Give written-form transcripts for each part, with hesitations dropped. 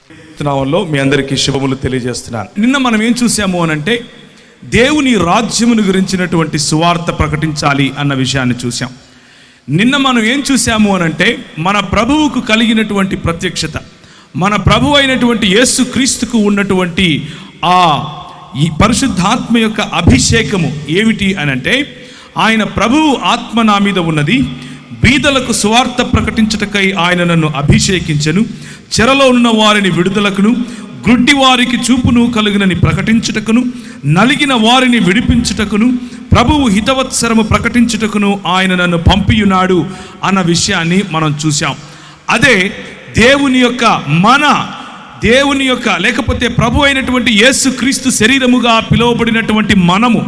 నామంలో మీ అందరికీ శుభములు తెలియజేస్తున్నాను. నిన్న మనం ఏం చూసాము అనంటే దేవుని రాజ్యమును గురించినటువంటి సువార్త ప్రకటించాలి అన్న విషయాన్ని చూసాం. నిన్న మనం ఏం చూసాము అనంటే మన ప్రభువుకు కలిగినటువంటి ప్రత్యక్షత, మన ప్రభు అయినటువంటి యేసు క్రీస్తుకు ఉన్నటువంటి ఈ పరిశుద్ధాత్మ యొక్క అభిషేకము ఏమిటి అనంటే, ఆయన ప్రభువు ఆత్మ నా మీద ఉన్నది, బీదలకు సువార్త ప్రకటించుటకై ఆయన నన్ను అభిషేకించెను, చెరలో ఉన్న వారిని విడుదలకును, గ్రుడ్డి వారికి చూపును కలుగునని ప్రకటించుటకును, నలిగిన వారిని విడిపించుటకును, ప్రభువు హితవత్సరము ప్రకటించుటకును ఆయన నన్ను పంపియున్నాడు అన్న విషయాన్ని మనం చూసాం. అదే దేవుని యొక్క లేకపోతే ప్రభు అయినటువంటి యేసు క్రీస్తు శరీరముగా పిలువబడినటువంటి మనము,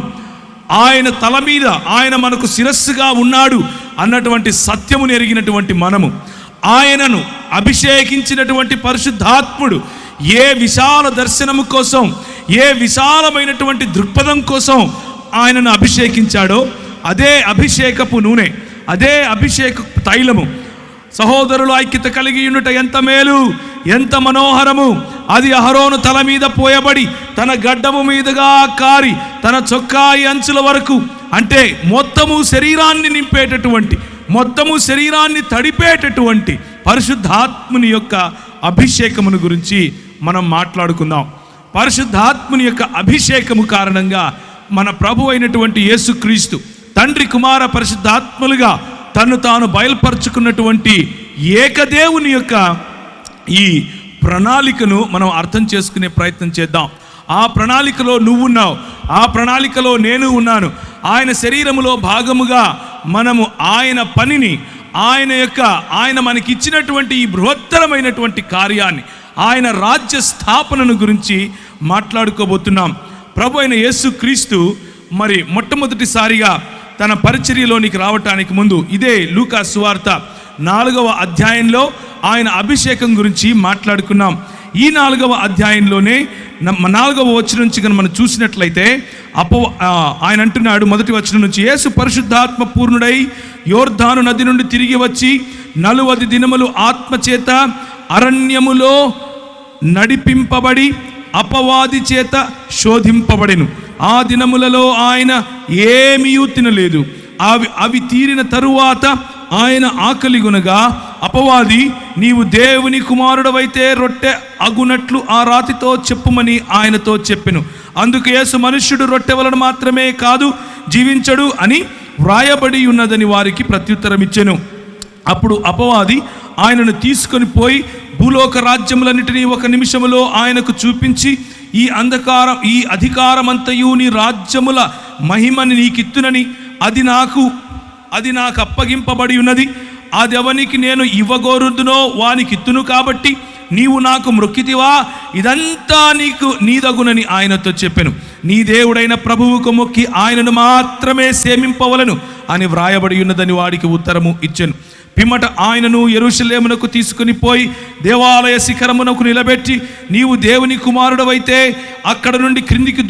ఆయన తల మీద ఆయన మనకు శిరస్సుగా ఉన్నాడు అన్నటువంటి సత్యమును ఎరిగినటువంటి మనము, ఆయనను అభిషేకించినటువంటి పరిశుద్ధాత్ముడు ఏ విశాల దర్శనము కోసం, ఏ విశాలమైనటువంటి దృక్పథం కోసం ఆయనను అభిషేకించాడో అదే అభిషేకపు నూనె, అదే అభిషేక తైలము సహోదరులు ఐక్యత కలిగి ఉండుట ఎంత మేలు, ఎంత మనోహరము. అది అహరోను తల మీద పోయబడి తన గడ్డము మీదుగా కారి తన చొక్కాయి అంచుల వరకు, అంటే మొత్తము శరీరాన్ని నింపేటటువంటి, మొత్తము శరీరాన్ని తడిపేటటువంటి పరిశుద్ధాత్ముని యొక్క అభిషేకమును గురించి మనం మాట్లాడుకుందాం. పరిశుద్ధాత్ముని యొక్క అభిషేకము కారణంగా మన ప్రభు అయినటువంటి యేసుక్రీస్తు తండ్రి కుమార పరిశుద్ధాత్ములుగా తను తాను బయలుపరుచుకున్నటువంటి ఏకదేవుని యొక్క ఈ ప్రణాళికను మనం అర్థం చేసుకునే ప్రయత్నం చేద్దాం. ఆ ప్రణాళికలో నువ్వున్నావు, ఆ ప్రణాళికలో నేను ఉన్నాను. ఆయన శరీరములో భాగముగా మనము ఆయన పనిని, ఆయన మనకిచ్చినటువంటి ఈ బృహత్తరమైనటువంటి కార్యాన్ని, ఆయన రాజ్య స్థాపనను గురించి మాట్లాడుకోబోతున్నాం. ప్రభు అయిన యేసుక్రీస్తు మరి మొట్టమొదటిసారిగా తన పరిచర్యలోనికి రావటానికి ముందు ఇదే లూకా సువార్త 4వ అధ్యాయంలో ఆయన అభిషేకం గురించి మాట్లాడుకున్నాం. ఈ 4వ అధ్యాయంలోనే 4వ వచనం నుంచి కనుక మనం చూసినట్లయితే ఆయన అంటున్నాడు, మొదటి వచనం నుంచి, యేసు పరిశుద్ధాత్మ పూర్ణుడై యోర్దాను నది నుండి తిరిగి వచ్చి 40 దినములు ఆత్మచేత అరణ్యములో నడిపింపబడి అపవాది చేత శోధింపబడెను. ఆ దినములలో ఆయన ఏమీయూ తినలేదు. అవి తీరిన తరువాత ఆయన ఆకలిగొనగా అపవాది, నీవు దేవుని కుమారుడవైతే రొట్టె అగునట్లు ఆ రాతితో చెప్పుమని ఆయనతో చెప్పెను. అందుకు యేసు, మనుష్యుడు రొట్టె వలన మాత్రమే కాదు జీవించడు అని వ్రాయబడి ఉన్నదని వారికి ప్రత్యుత్తరం ఇచ్చెను. అప్పుడు అపవాది ఆయనను తీసుకొని పోయి భూలోక రాజ్యములన్నిటినీ 1 నిమిషములో ఆయనకు చూపించి, ఈ అధికారమంతయు నీ రాజ్యముల మహిమని నీకిత్తునని, అది నాకు అప్పగింపబడి ఉన్నది, అది ఎవనికి నేను ఇవ్వగోరుదునో వానికిత్తును, కాబట్టి నీవు నాకు మ్రొక్కితివా, ఇదంతా నీదగునని ఆయనతో చెప్పెను. నీ దేవుడైన ప్రభువుకు మొక్కి ఆయనను మాత్రమే సేవింపవలను అని వ్రాయబడి ఉన్నదని వాడికి ఉత్తరము ఇచ్చెను. పిమ్మట ఆయనను యెరూషలేమునకు తీసుకుని పోయి దేవాలయ శిఖరమునకు నిలబెట్టి, నీవు దేవుని కుమారుడవైతే అక్కడ నుండి క్రిందికి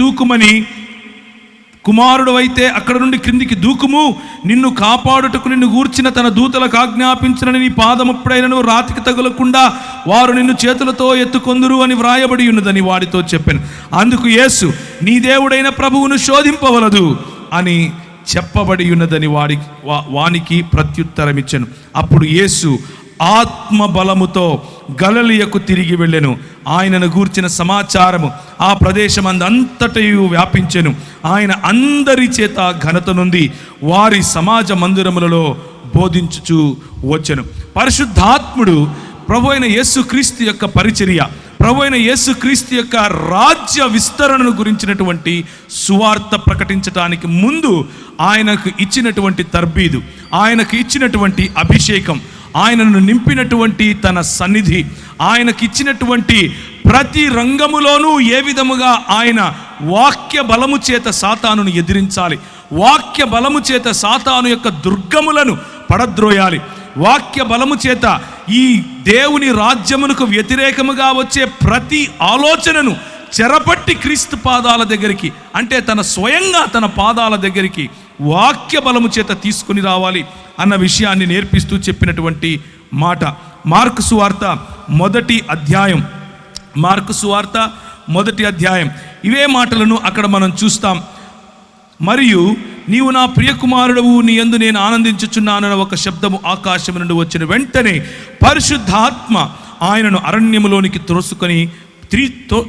దూకుము, నిన్ను కాపాడుటకు నిన్ను గూర్చిన తన దూతలకు ఆజ్ఞాపించునని నీ పాదముప్పుడైనను రాతికి తగులకుండా వారు నిన్ను చేతులతో ఎత్తుకొందురు అని వ్రాయబడి ఉన్నదని వాడితో చెప్పాను. అందుకు యేసు, నీ దేవుడైన ప్రభువును శోధింపవలదు అని చెప్పబడి ఉన్నదని వానికి ప్రత్యుత్తరమిచ్చెను. అప్పుడు యేసు ఆత్మ బలముతో గలిలయకు తిరిగి వెళ్ళెను. ఆయనను గూర్చిన సమాచారము ఆ ప్రదేశమందంతటయు వ్యాపించెను. ఆయన అందరి చేత ఘనత నొంది వారి సమాజ మందిరములలో బోధించుచు వచ్చెను. పరిశుద్ధాత్ముడు ప్రభు అయిన యేసుక్రీస్తు యొక్క పరిచర్య, ప్రభు అయిన యేసుక్రీస్తు యొక్క రాజ్య విస్తరణను గురించినటువంటి సువార్త ప్రకటించడానికి ముందు ఆయనకు ఇచ్చినటువంటి తర్బీదు, ఆయనకు ఇచ్చినటువంటి అభిషేకం, ఆయనను నింపినటువంటి తన సన్నిధి, ఆయనకి ఇచ్చినటువంటి ప్రతి రంగములోనూ ఏ విధముగా ఆయన వాక్య బలము చేత సాతానును ఎదిరించాలి, వాక్య బలము చేత సాతాను యొక్క దుర్గములను పడద్రోయాలి, వాక్య బలము చేత ఈ దేవుని రాజ్యమునకు వ్యతిరేకముగా వచ్చే ప్రతి ఆలోచనను చెరపట్టి క్రీస్తు పాదాల దగ్గరికి, అంటే స్వయంగా తన పాదాల దగ్గరికి వాక్య బలము చేత తీసుకుని రావాలి అన్న విషయాన్ని నేర్పిస్తూ చెప్పినటువంటి మాట. మార్కు సువార్త 1వ అధ్యాయం మార్కు సువార్త 1వ అధ్యాయం ఇవే మాటలను అక్కడ మనం చూస్తాం. మరియు నీవు నా ప్రియకుమారుడవు, నీ యందు నేను ఆనందించుచున్నానన్న ఒక శబ్దము ఆకాశం నుండి వచ్చిన వెంటనే పరిశుద్ధాత్మ ఆయనను అరణ్యములోనికి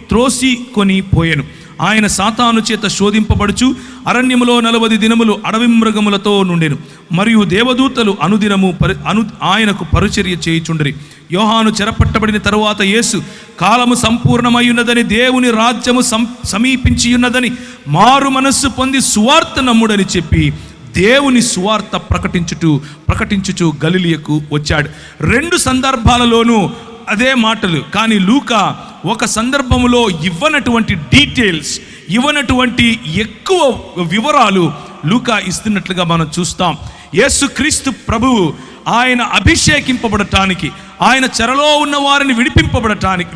త్రోసికొని పోయెను. ఆయన సాతాను చేత శోధింపబడుచు అరణ్యములో 40 దినములు అడవి మృగములతో నుండెను. మరియు దేవదూతలు అనుదినము ఆయనకు పరిచర్య చేయుచుండిరి. యోహాను చెరపట్టబడిన తరువాత యేసు కాలము సంపూర్ణమై ఉన్నదని, దేవుని రాజ్యము సమీపించి ఉన్నదని, మారు మనస్సు పొంది సువార్త నమ్ముడని చెప్పి దేవుని సువార్త ప్రకటించుచు గలిలయకు వచ్చాడు. 2 సందర్భాలలోనూ అదే మాటలు. కానీ లూకా ఒక సందర్భంలో ఇవ్వనటువంటి డీటెయిల్స్, ఇవ్వనటువంటి ఎక్కువ వివరాలు లూకా ఇస్తున్నట్లుగా మనం చూస్తాం. యేసుక్రీస్తు ప్రభువు ఆయన అభిషేకింపబడటానికి, ఆయన చెరలో ఉన్న వారిని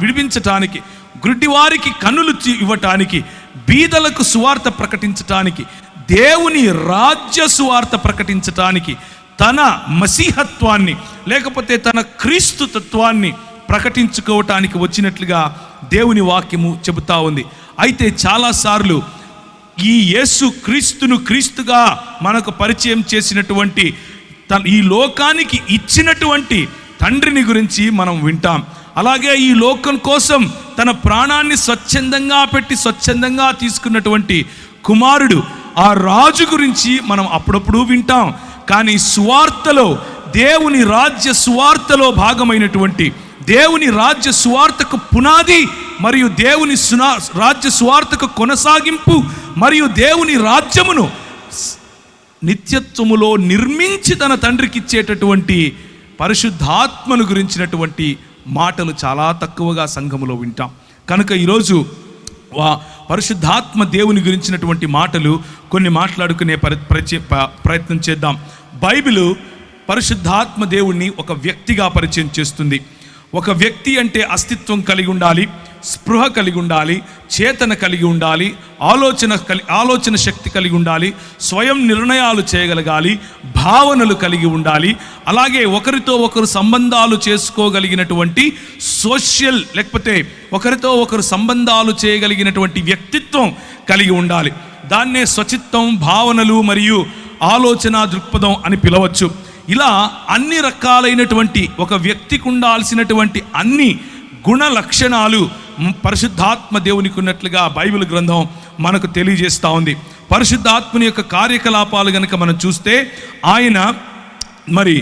విడిపించటానికి, గుడ్డివారికి కన్నులు ఇవ్వటానికి, బీదలకు సువార్త ప్రకటించటానికి, దేవుని రాజ్య సువార్త ప్రకటించటానికి, తన మసీహత్వాన్ని లేకపోతే తన క్రీస్తు తత్వాన్ని ప్రకటించుకోవటానికి వచ్చినట్లుగా దేవుని వాక్యము చెబుతా ఉంది. అయితే చాలాసార్లు ఈ యేసు క్రీస్తును క్రీస్తుగా మనకు పరిచయం చేసినటువంటి, ఈ లోకానికి ఇచ్చినటువంటి తండ్రిని గురించి మనం వింటాం. అలాగే ఈ లోకం కోసం తన ప్రాణాన్ని స్వచ్ఛందంగా పెట్టి స్వచ్ఛందంగా తీసుకున్నటువంటి కుమారుడు, ఆ రాజు గురించి మనం అప్పుడప్పుడు వింటాం. కానీ సువార్తలో, దేవుని రాజ్య సువార్తలో భాగమైనటువంటి, దేవుని రాజ్య సువార్తకు పునాది మరియు దేవుని రాజ్య సువార్తకు కొనసాగింపు మరియు దేవుని రాజ్యమును నిత్యత్వములో నిర్మించి తన తండ్రికి ఇచ్చేటటువంటి పరిశుద్ధాత్మను గురించినటువంటి మాటలు చాలా తక్కువగా సంఘములో వింటాం. కనుక ఈరోజు పరిశుద్ధాత్మ దేవుని గురించినటువంటి మాటలు కొన్ని మాట్లాడుకునే ప్రయత్నం చేద్దాం. బైబిల్ పరిశుద్ధాత్మ దేవుణ్ణి ఒక వ్యక్తిగా పరిచయం చేస్తుంది. ఒక వ్యక్తి అంటే అస్తిత్వం కలిగి ఉండాలి, స్పృహ కలిగి ఉండాలి, చేతన కలిగి ఉండాలి, ఆలోచన శక్తి కలిగి ఉండాలి, స్వయం నిర్ణయాలు చేయగలగాలి, భావనలు కలిగి ఉండాలి. అలాగే ఒకరితో ఒకరు సంబంధాలు చేసుకోగలిగినటువంటి సోషల్, లేకపోతే ఒకరితో ఒకరు సంబంధాలు చేయగలిగినటువంటి వ్యక్తిత్వం కలిగి ఉండాలి. దాన్నే స్వచిత్తం, భావనలు మరియు ఆలోచన దృక్పథం అని పిలవచ్చు. ఇలా అన్ని రకాలైనటువంటి ఒక వ్యక్తికి ఉండాల్సినటువంటి అన్ని గుణ లక్షణాలు పరిశుద్ధాత్మ దేవునికి ఉన్నట్లుగా బైబిల్ గ్రంథం మనకు తెలియజేస్తూ ఉంది. పరిశుద్ధాత్మని యొక్క కార్యకలాపాలు కనుక మనం చూస్తే, ఆయన మరి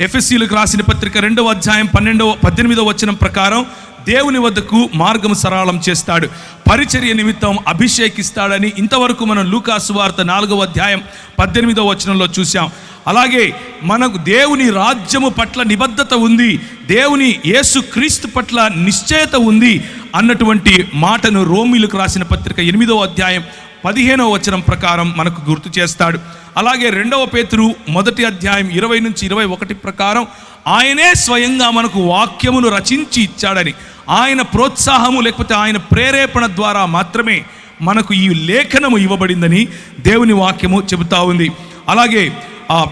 ఎఫెసీలకు రాసిన పత్రిక 2వ అధ్యాయం 18వ వచనం ప్రకారం దేవుని వద్దకు మార్గం సరళం చేస్తాడు, పరిచర్య నిమిత్తం అభిషేకిస్తాడని ఇంతవరకు మనం లూకా సువార్త 4వ అధ్యాయం 18వ వచనంలో చూసాం. అలాగే మనకు దేవుని రాజ్యము పట్ల నిబద్ధత ఉంది, దేవుని యేసు క్రీస్తు పట్ల నిశ్చయత ఉంది అన్నటువంటి మాటను రోమీలకు రాసిన పత్రిక 8వ అధ్యాయం 15వ వచనం ప్రకారం మనకు గుర్తు చేస్తాడు. అలాగే 2వ పేతురు 1వ అధ్యాయం 20 నుంచి 21 ప్రకారం ఆయనే స్వయంగా మనకు వాక్యమును రచించి ఇచ్చాడని, ఆయన ప్రోత్సాహము లేకపోతే ఆయన ప్రేరేపణ ద్వారా మాత్రమే మనకు ఈ లేఖనము ఇవ్వబడిందని దేవుని వాక్యము చెబుతా ఉంది. అలాగే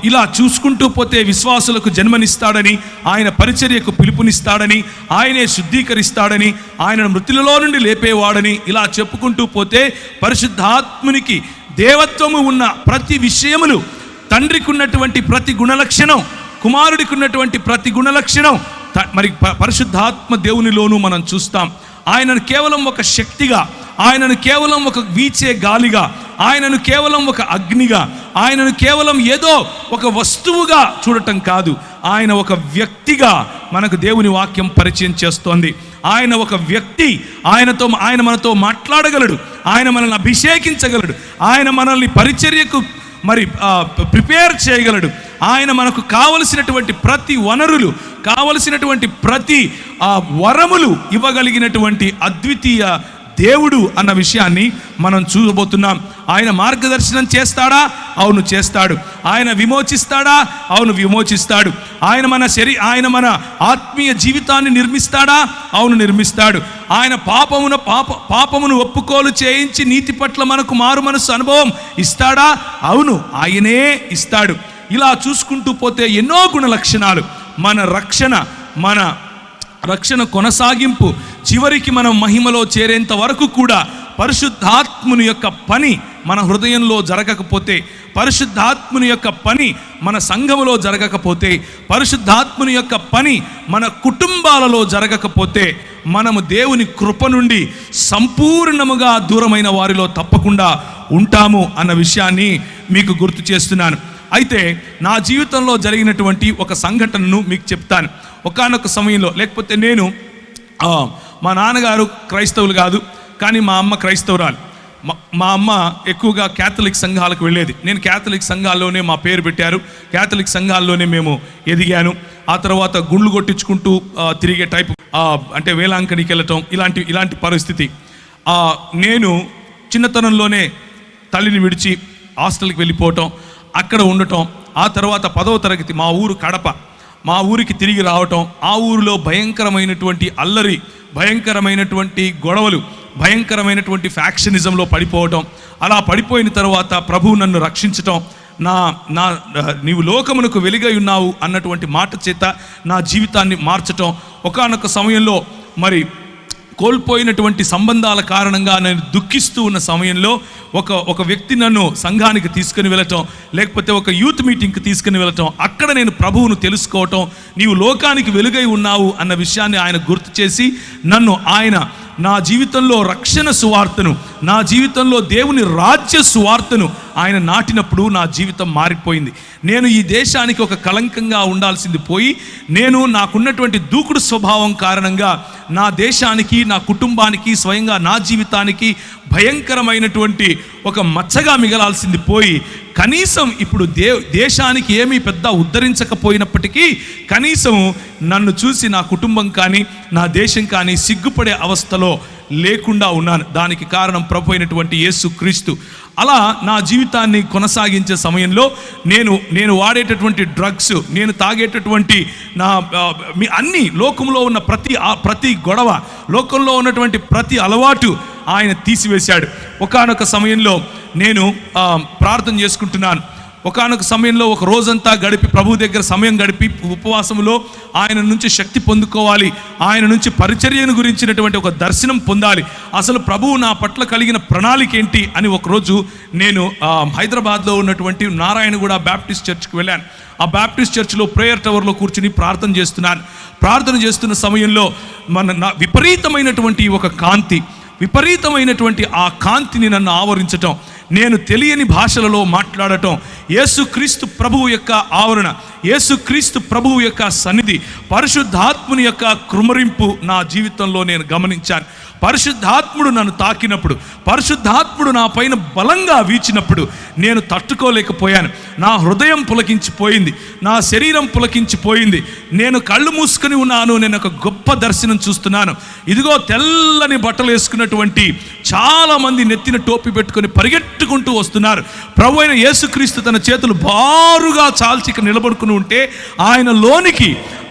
ఇలా చూసుకుంటూ పోతే విశ్వాసులకు జన్మనిస్తాడని, ఆయన పరిచర్యకు పిలుపునిస్తాడని, ఆయనే శుద్ధీకరిస్తాడని, ఆయనను మృతులలో నుండి లేపేవాడని, ఇలా చెప్పుకుంటూ పోతే పరిశుద్ధాత్మునికి దేవత్వము ఉన్న ప్రతి విషయములు, తండ్రికి ఉన్నటువంటి ప్రతి గుణలక్షణం, కుమారుడికి ఉన్నటువంటి ప్రతి గుణలక్షణం మరి పరిశుద్ధాత్మ దేవునిలోనూ మనం చూస్తాం. ఆయనను కేవలం ఒక శక్తిగా, ఆయనను కేవలం ఒక వీచే గాలిగా, ఆయనను కేవలం ఒక అగ్నిగా, ఆయనను కేవలం ఏదో ఒక వస్తువుగా చూడటం కాదు, ఆయన ఒక వ్యక్తిగా మనకు దేవుని వాక్యం పరిచయం చేస్తోంది. ఆయన ఒక వ్యక్తి, ఆయన మనతో మాట్లాడగలడు, ఆయన మనల్ని అభిషేకించగలడు, ఆయన మనల్ని పరిచర్యకు మరి ప్రిపేర్ చేయగలడు. ఆయన మనకు కావలసినటువంటి ప్రతి వనరులు, కావలసినటువంటి ప్రతి వరములు ఇవ్వగలిగినటువంటి అద్వితీయ దేవుడు అన్న విషయాన్ని మనం చూడబోతున్నాం. ఆయన మార్గదర్శనం చేస్తాడా? అవును చేస్తాడు. ఆయన విమోచిస్తాడా? అవును విమోచిస్తాడు. ఆయన మన ఆత్మీయ జీవితాన్ని నిర్మిస్తాడా? అవును నిర్మిస్తాడు. ఆయన పాపమును ఒప్పుకోలు చేయించి నీతి పట్ల మనకు మారు మనసు అనుభవం ఇస్తాడా? అవును ఆయనే ఇస్తాడు. ఇలా చూసుకుంటూ పోతే ఎన్నో గుణ లక్షణాలు, మన రక్షణ కొనసాగింపు, చివరికి మనం మహిమలో చేరేంత వరకు కూడా పరిశుద్ధాత్ముని యొక్క పని మన హృదయంలో జరగకపోతే, పరిశుద్ధాత్ముని యొక్క పని మన సంఘములో జరగకపోతే, పరిశుద్ధాత్ముని యొక్క పని మన కుటుంబాలలో జరగకపోతే, మనము దేవుని కృప నుండి సంపూర్ణముగా దూరమైన వారిలో తప్పకుండా ఉంటాము అన్న విషయాన్ని మీకు గుర్తు చేస్తున్నాను. అయితే నా జీవితంలో జరిగినటువంటి ఒక సంఘటనను మీకు చెప్తాను. ఒకానొక సమయంలో, లేకపోతే నేను మా నాన్నగారు క్రైస్తవులు కాదు, కానీ మా అమ్మ క్రైస్తవురాలు. మా అమ్మ ఎక్కువగా క్యాథలిక్ సంఘాలకు వెళ్ళేది. నేను క్యాథలిక్ సంఘాల్లోనే మా పేరు పెట్టారు, క్యాథలిక్ సంఘాల్లోనే మేము ఎదిగాను. ఆ తర్వాత గుండ్లు కొట్టించుకుంటూ తిరిగే టైపు, అంటే వేలాంకనికి వెళ్ళటం, ఇలాంటి పరిస్థితి. నేను చిన్నతనంలోనే తల్లిని విడిచి హాస్టల్కి వెళ్ళిపోవటం, అక్కడ ఉండటం. ఆ తర్వాత 10వ తరగతి మా ఊరు కడప, మా ఊరికి తిరిగి రావటం. ఆ ఊరిలో భయంకరమైనటువంటి అల్లరి, భయంకరమైనటువంటి గొడవలు, భయంకరమైనటువంటి ఫ్యాక్షనిజంలో పడిపోవటం. అలా పడిపోయిన తర్వాత ప్రభువు నన్ను రక్షించటం, నీవు లోకమునకు వెలుగై ఉన్నావు అన్నటువంటి మాట చేత నా జీవితాన్ని మార్చటం. ఒకానొక సమయంలో మరి కోల్పోయినటువంటి సంబంధాల కారణంగా నేను దుఃఖిస్తూ ఉన్న సమయంలో ఒక వ్యక్తి నన్ను సంఘానికి తీసుకుని వెళ్ళటం, లేకపోతే ఒక యూత్ మీటింగ్కి తీసుకుని వెళ్ళటం. అక్కడ నేను ప్రభువును తెలుసుకోవటం, నీవు లోకానికి వెలుగై ఉన్నావు అన్న విషయాన్ని ఆయన గుర్తు చేసి ఆయన నా జీవితంలో రక్షణ సువార్తను, నా జీవితంలో దేవుని రాజ్య సువార్తను ఆయన నాటినప్పుడు నా జీవితం మారిపోయింది. నేను ఈ దేశానికి ఒక కళంకంగా ఉండాల్సింది పోయి, నేను నాకున్నటువంటి దూకుడు స్వభావం కారణంగా నా దేశానికి, నా కుటుంబానికి, స్వయంగా నా జీవితానికి భయంకరమైనటువంటి ఒక మచ్చగా మిగలాల్సింది పోయి, కనీసం ఇప్పుడు దేశానికి ఏమీ పెద్ద ఉద్ధరించకపోయినప్పటికీ కనీసం నన్ను చూసి నా కుటుంబం కానీ నా దేశం కానీ సిగ్గుపడే అవస్థలో లేకుండా ఉన్నాను. దానికి కారణం ప్రభు అయినటువంటి యేసు క్రీస్తు. అలా నా జీవితాన్ని కొనసాగించే సమయంలో నేను వాడేటటువంటి డ్రగ్స్, నేను తాగేటటువంటి అన్ని లోకంలో ఉన్న ప్రతి గొడవ, లోకంలో ఉన్నటువంటి ప్రతి అలవాటు ఆయన తీసివేశాడు. ఒకానొక సమయంలో నేను ప్రార్థన చేసుకుంటున్నాను. ఒకానొక సమయంలో ఒక రోజంతా గడిపి ప్రభు దగ్గర సమయం గడిపి ఉపవాసములో ఆయన నుంచి శక్తి పొందుకోవాలి, ఆయన నుంచి పరిచర్యను గురించినటువంటి ఒక దర్శనం పొందాలి, అసలు ప్రభువు నా పట్ల కలిగిన ప్రణాళిక ఏంటి అని ఒకరోజు నేను హైదరాబాద్లో ఉన్నటువంటి నారాయణగూడ బ్యాప్టిస్ట్ చర్చ్కి వెళ్ళాను. ఆ బ్యాప్టిస్ట్ చర్చ్లో ప్రేయర్ టవర్లో కూర్చుని ప్రార్థన చేస్తున్నాను. ప్రార్థన చేస్తున్న సమయంలో విపరీతమైనటువంటి ఒక కాంతి, విపరీతమైనటువంటి ఆ కాంతిని నన్ను ఆవరించటం, నేను తెలియని భాషలలో మాట్లాడటం, యేసుక్రీస్తు ప్రభువు యొక్క ఆవరణ, యేసుక్రీస్తు ప్రభువు యొక్క సన్నిధి, పరిశుద్ధాత్ముని యొక్క కృమరింపు నా జీవితంలో నేను గమనించాను. పరిశుద్ధాత్ముడు నన్ను తాకినప్పుడు, పరిశుద్ధాత్ముడు నా పైన బలంగా వీచినప్పుడు నేను తట్టుకోలేకపోయాను. నా హృదయం పులకించిపోయింది, నా శరీరం పులకించిపోయింది. నేను కళ్ళు మూసుకొని ఉన్నాను. నేను ఒక గొప్ప దర్శనం చూస్తున్నాను. ఇదిగో తెల్లని బట్టలు వేసుకున్నటువంటి చాలామంది నెత్తిన టోపీ పెట్టుకొని పరిగెట్టుకుంటూ వస్తున్నారు. ప్రభు అయిన యేసుక్రీస్తు తన చేతులు బారుగా చాల్చిక నిలబడుకుని ఉంటే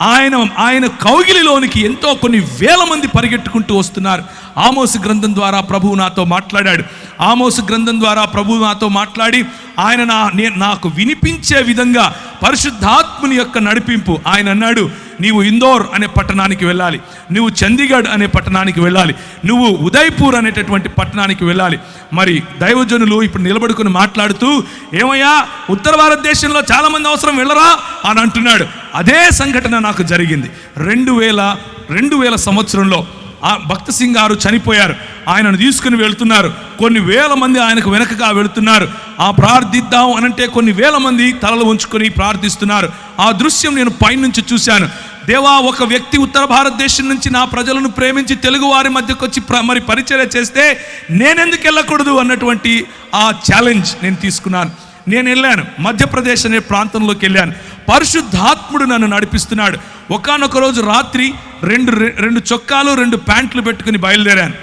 ఆయన కౌగిలిలోనికి ఎంతో కొన్ని వేల మంది పరిగెట్టుకుంటూ వస్తున్నారు. ఆమోసు గ్రంథం ద్వారా ప్రభువు నాతో మాట్లాడాడు. ఆమోసు గ్రంథం ద్వారా ప్రభువు నాతో మాట్లాడి ఆయన నాకు వినిపించే విధంగా పరిశుద్ధాత్ముని యొక్క నడిపింపు. ఆయన అన్నాడు, నీవు ఇందోర్ అనే పట్టణానికి వెళ్ళాలి, నువ్వు చండీగఢ్ అనే పట్టణానికి వెళ్ళాలి, నువ్వు ఉదయ్పూర్ అనేటటువంటి పట్టణానికి వెళ్ళాలి. మరి దైవజనులు ఇప్పుడు నిలబడుకుని మాట్లాడుతూ, ఏమయ్యా ఉత్తర భారతదేశంలో చాలామంది అవసరం వెళ్ళరా అని అంటున్నాడు. అదే సంఘటన నాకు జరిగింది. 2000 సంవత్సరంలో భక్త సింగ్ గారు చనిపోయారు. ఆయనను తీసుకుని వెళ్తున్నారు. కొన్ని వేల మంది ఆయనకు వెనకగా వెళుతున్నారు. ప్రార్థిద్దాం అనంటే కొన్ని వేల మంది తలలు ఉంచుకొని ప్రార్థిస్తున్నారు. ఆ దృశ్యం నేను పైనుంచి చూశాను. దేవా, ఒక వ్యక్తి ఉత్తర భారతదేశం నుంచి నా ప్రజలను ప్రేమించి తెలుగు వారి మధ్యకు వచ్చి మరి పరిచర్య చేస్తే నేనెందుకు వెళ్ళకూడదు అన్నటువంటి ఆ ఛాలెంజ్ నేను తీసుకున్నాను. నేను వెళ్ళాను, మధ్యప్రదేశ్ అనే ప్రాంతంలోకి వెళ్ళాను. పరిశుద్ధాత్ముడు నన్ను నడిపిస్తున్నాడు. ఒకానొక రోజు రాత్రి రెండు చొక్కాలు 2 ప్యాంట్లు పెట్టుకుని బయలుదేరాను.